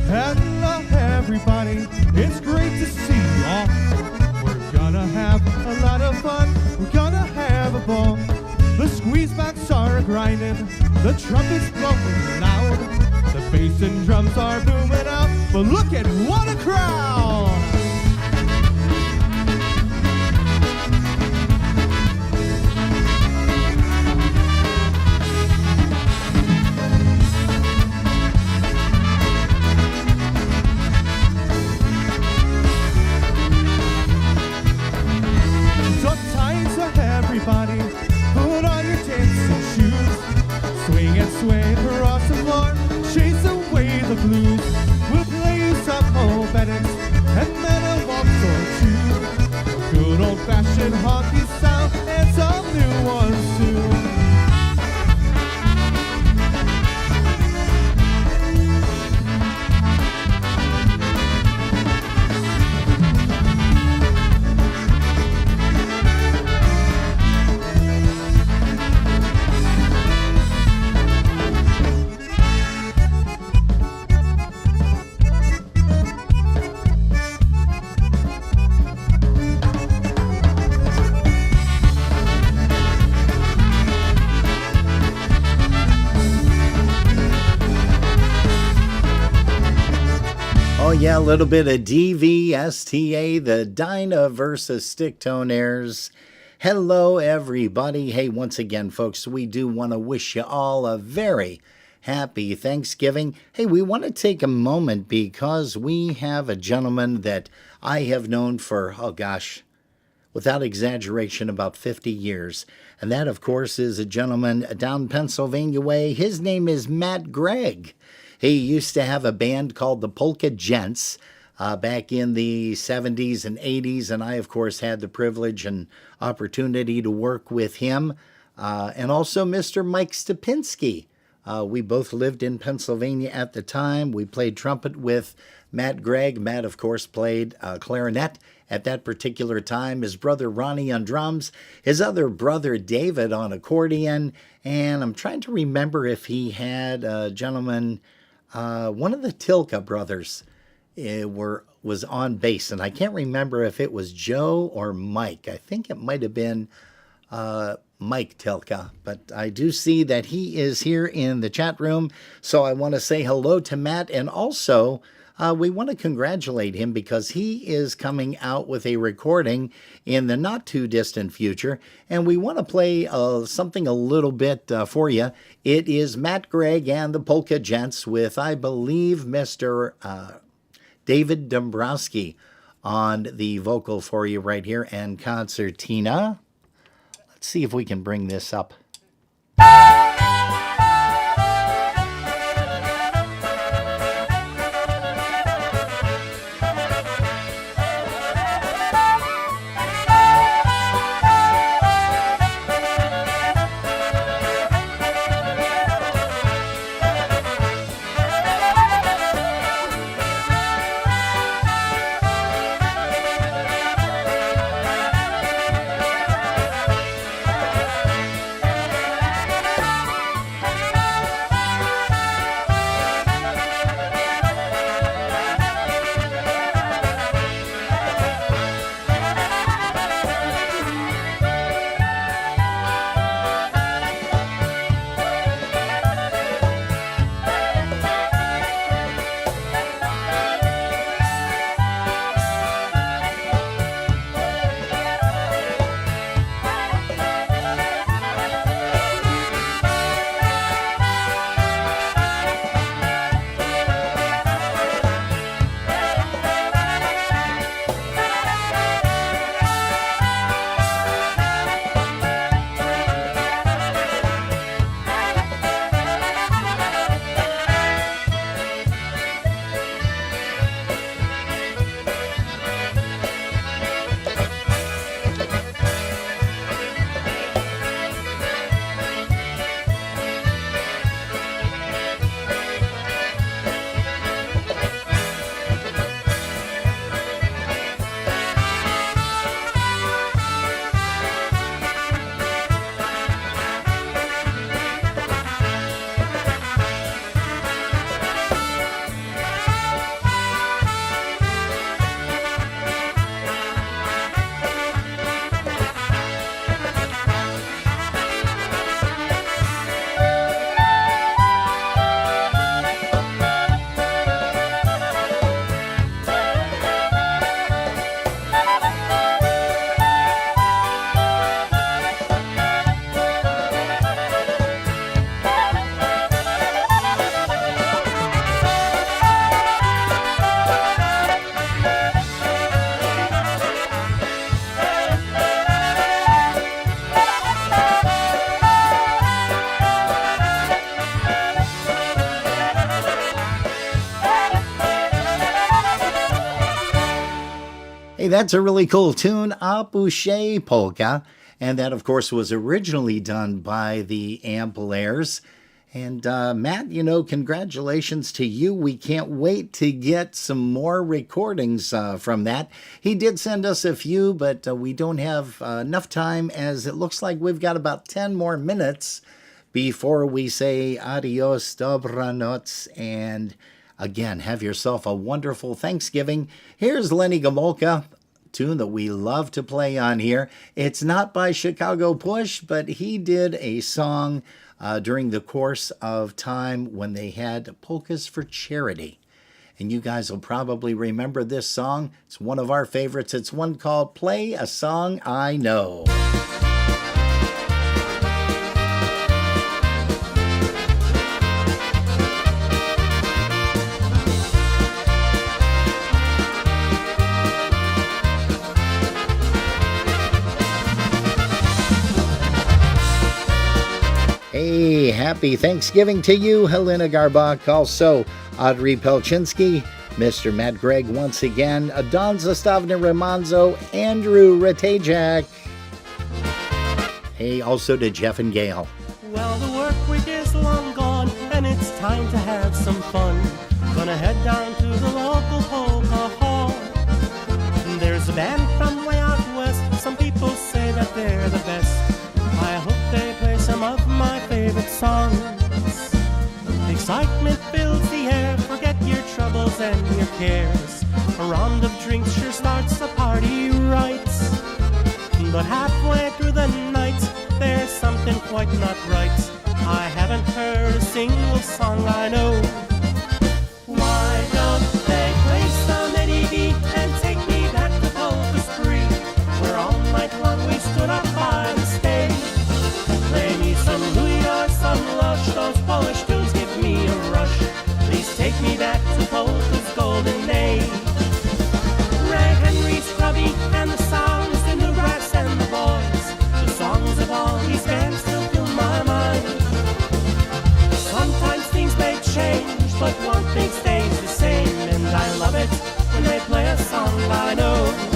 Hello everybody, it's great to see you all. We're gonna have a lot of fun, we're gonna have a ball. The squeeze backs are grinding, the trumpets blowing loud. The bass and drums are booming out, but look at what a crowd! weddings and then a waltz or two. Good old-fashioned honky sound and some new ones too. Oh yeah, a little bit of DVSTA, the Dinah versus Stick Tone airs. Hello everybody. Hey, once again folks, we do want to wish you all a very happy Thanksgiving. Hey, we want to take a moment because we have a gentleman that I have known for, oh gosh, without exaggeration, about 50 years. And that, of course, is a gentleman down Pennsylvania way. His name is Matt Gregg. He used to have a band called the Polka Gents back in the 70s and 80s, and I, of course, had the privilege and opportunity to work with him, and also Mr. Mike Stupinski. We both lived in Pennsylvania at the time. We played trumpet with Matt Gregg. Matt, of course, played clarinet at that particular time. His brother Ronnie on drums, his other brother David on accordion, and I'm trying to remember if he had a gentleman, one of the Tilka brothers was on bass, and I can't remember if it was Joe or Mike. I think it might have been Mike Tilka, but I do see that he is here in the chat room, so I want to say hello to Matt, and also we want to congratulate him because he is coming out with a recording in the not too distant future, and we want to play something a little bit for you. It is Matt Gregg and the Polka Gents with, I believe, Mr. David Dombrowski on the vocal for you right here, and concertina. Let's see if we can bring this up. Hey, that's a really cool tune, A Boucher Polka. And that, of course, was originally done by the Ampliers. And Matt, congratulations to you. We can't wait to get some more recordings from that. He did send us a few, but we don't have enough time, as it looks like we've got about 10 more minutes before we say adios, dobranoc, and again, have yourself a wonderful Thanksgiving. Here's Lenny Gomolka, tune that we love to play on here. It's not by Chicago Push, but he did a song during the course of time when they had Polkas for Charity. And you guys will probably remember this song. It's one of our favorites. It's one called Play a Song I Know. Hey, happy Thanksgiving to you, Helena Garbach. Also, Audrey Pelchinsky, Mr. Matt Gregg once again, Don Zastavna Ramonzo, Andrew Ratajak. Hey, also to Jeff and Gail. Well, the work week is long gone, and it's time to have some fun. Gonna head down to the local polka hall. There's a band from way out west. Some people say that they're the best. I hope they play some of my favorite songs. Excitement fills the air, forget your troubles and your cares. A round of drinks sure starts the party right. But halfway through the night, there's something quite not right. I haven't heard a single song I know. Why don't they play some Eddie B and take me back to Polka Spree, where all night long we stood up by the stage. Play me some Louis or some Lush, those Polish tunes give me a rush. Please take me back to Polka's golden age. Rag Henry, Scrubby, and the sounds, the new brass and the boys. The songs of all these bands still fill my mind. Sometimes things may change, but one thing stays the same, and I love it when they play a song I know.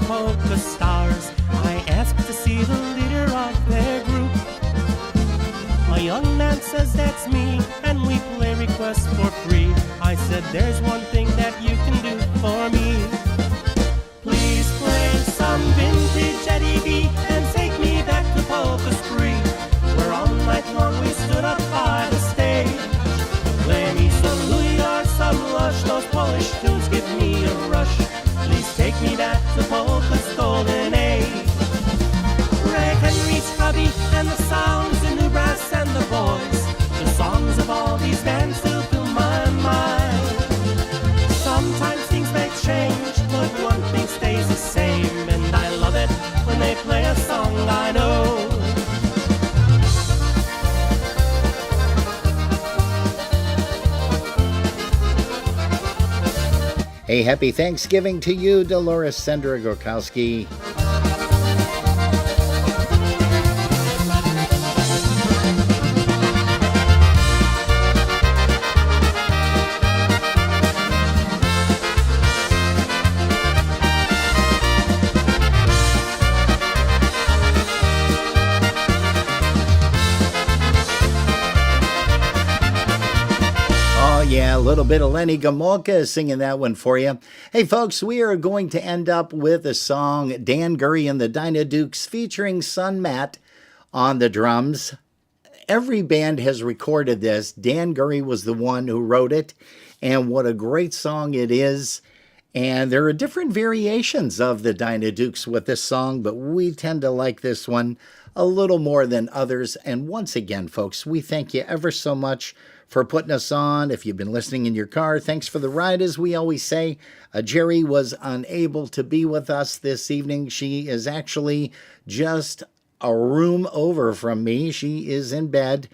Polka stars. I asked to see the leader of their group. A young man says that's me, and we play requests for free. I said there's one thing that you can do for me. Please play some vintage Eddie B and take me back to Polka Spree, where all night long we stood up by the stage. Play me some Louis or some Lush, those Polish tunes give me a rush. Please take me back to Polka's golden age. Ray Henry, Scrubby, and the sounds, the new brass and the boys. The songs of all these bands still fill my mind. Sometimes things may change, but one thing stays the same, and I love it when they play a song I know. Hey, happy Thanksgiving to you, Dolores Sandra Gorkowski. Yeah, a little bit of Lenny Gomolka singing that one for you. Hey, folks, we are going to end up with a song, Dan Gury and the Dynadukes, featuring son Matt on the drums. Every band has recorded this. Dan Gury was the one who wrote it, and what a great song it is. And there are different variations of the Dynadukes with this song, but we tend to like this one a little more than others. And once again, folks, we thank you ever so much for putting us on. If you've been listening in your car, thanks for the ride, as we always say. Jerry was unable to be with us this evening. She is actually just a room over from me. She is in bed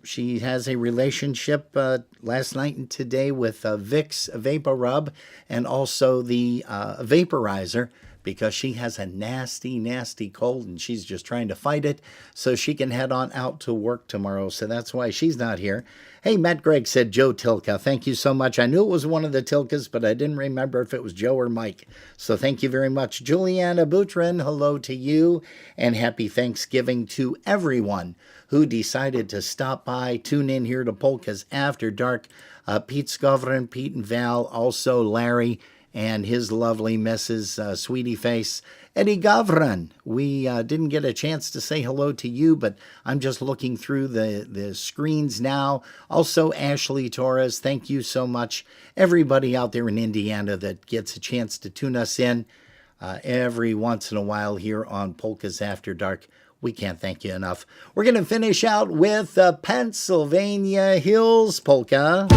She has a relationship last night and today with Vicks Vapor Rub and also the vaporizer, because she has a nasty, nasty cold and she's just trying to fight it so she can head on out to work tomorrow. So that's why she's not here. Hey, Matt Gregg said Joe Tilka. Thank you so much. I knew it was one of the Tilkas, but I didn't remember if it was Joe or Mike. So thank you very much. Juliana Boutrin, hello to you, and happy Thanksgiving to everyone who decided to stop by, tune in here to Polkas After Dark. Pete Skovrin, Pete and Val, also Larry, and his lovely Mrs. Sweetie Face, Eddie Gavran. We didn't get a chance to say hello to you, but I'm just looking through the screens now. Also, Ashley Torres, thank you so much. Everybody out there in Indiana that gets a chance to tune us in every once in a while here on Polkas After Dark. We can't thank you enough. We're going to finish out with the Pennsylvania Hills Polka.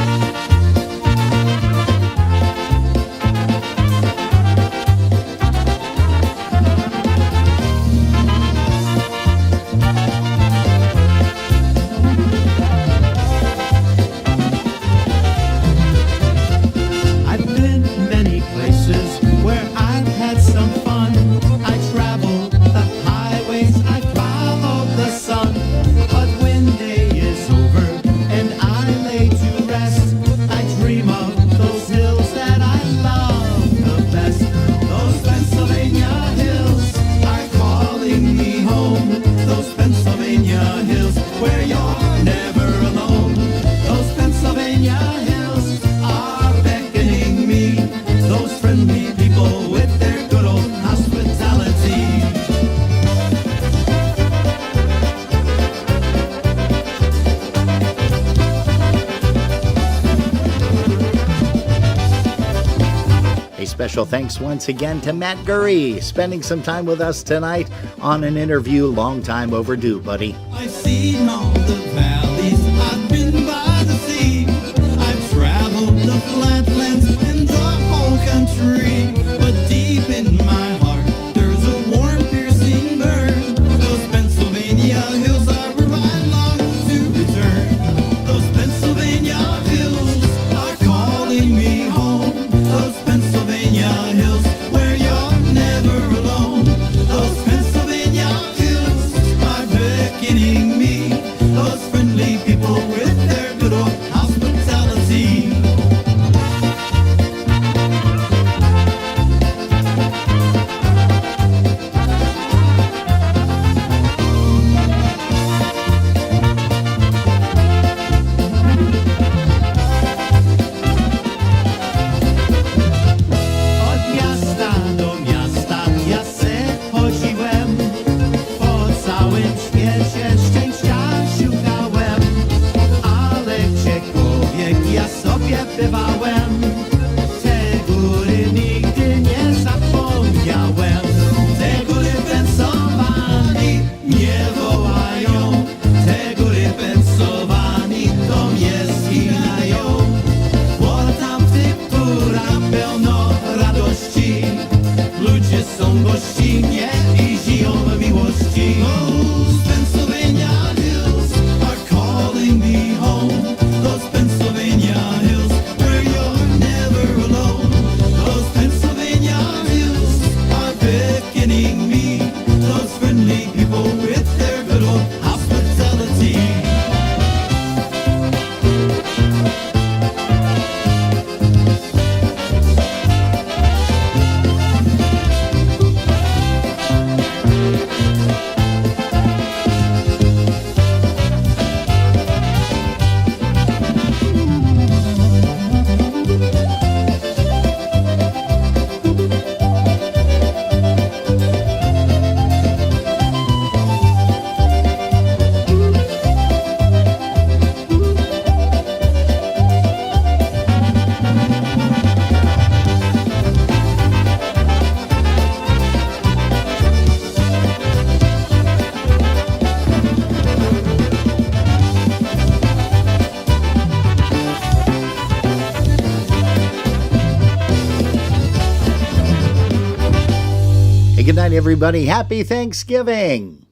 Special thanks once again to Matt Gury, spending some time with us tonight on an interview long time overdue, buddy. I've seen all the valleys, I've been by the sea, I've traveled the flatlands and the whole country, but deep in my heart there's a warm piercing burn. Those Pennsylvania hills are where I long to return. Those Pennsylvania hills are calling me home. Those Pennsylvania hills where you're never alone. Those Pennsylvania hills are beckoning me. Those friendly people with their good old hospitality. Bywałem, te góry nigdy nie zapomniałem. Te góry Pensylwanii nie wołają, te góry Pensylwanii do mnie schinają. Bo tam w tych górach pełno radości, ludzie są gościnnie i żyją w miłości. Those Pennsylvania hills are calling me home. Those Pennsylvania hills where you're never alone. Those Pennsylvania hills are beckoning me. Those friendly people with their good old hospitality. Good night, everybody. Happy Thanksgiving.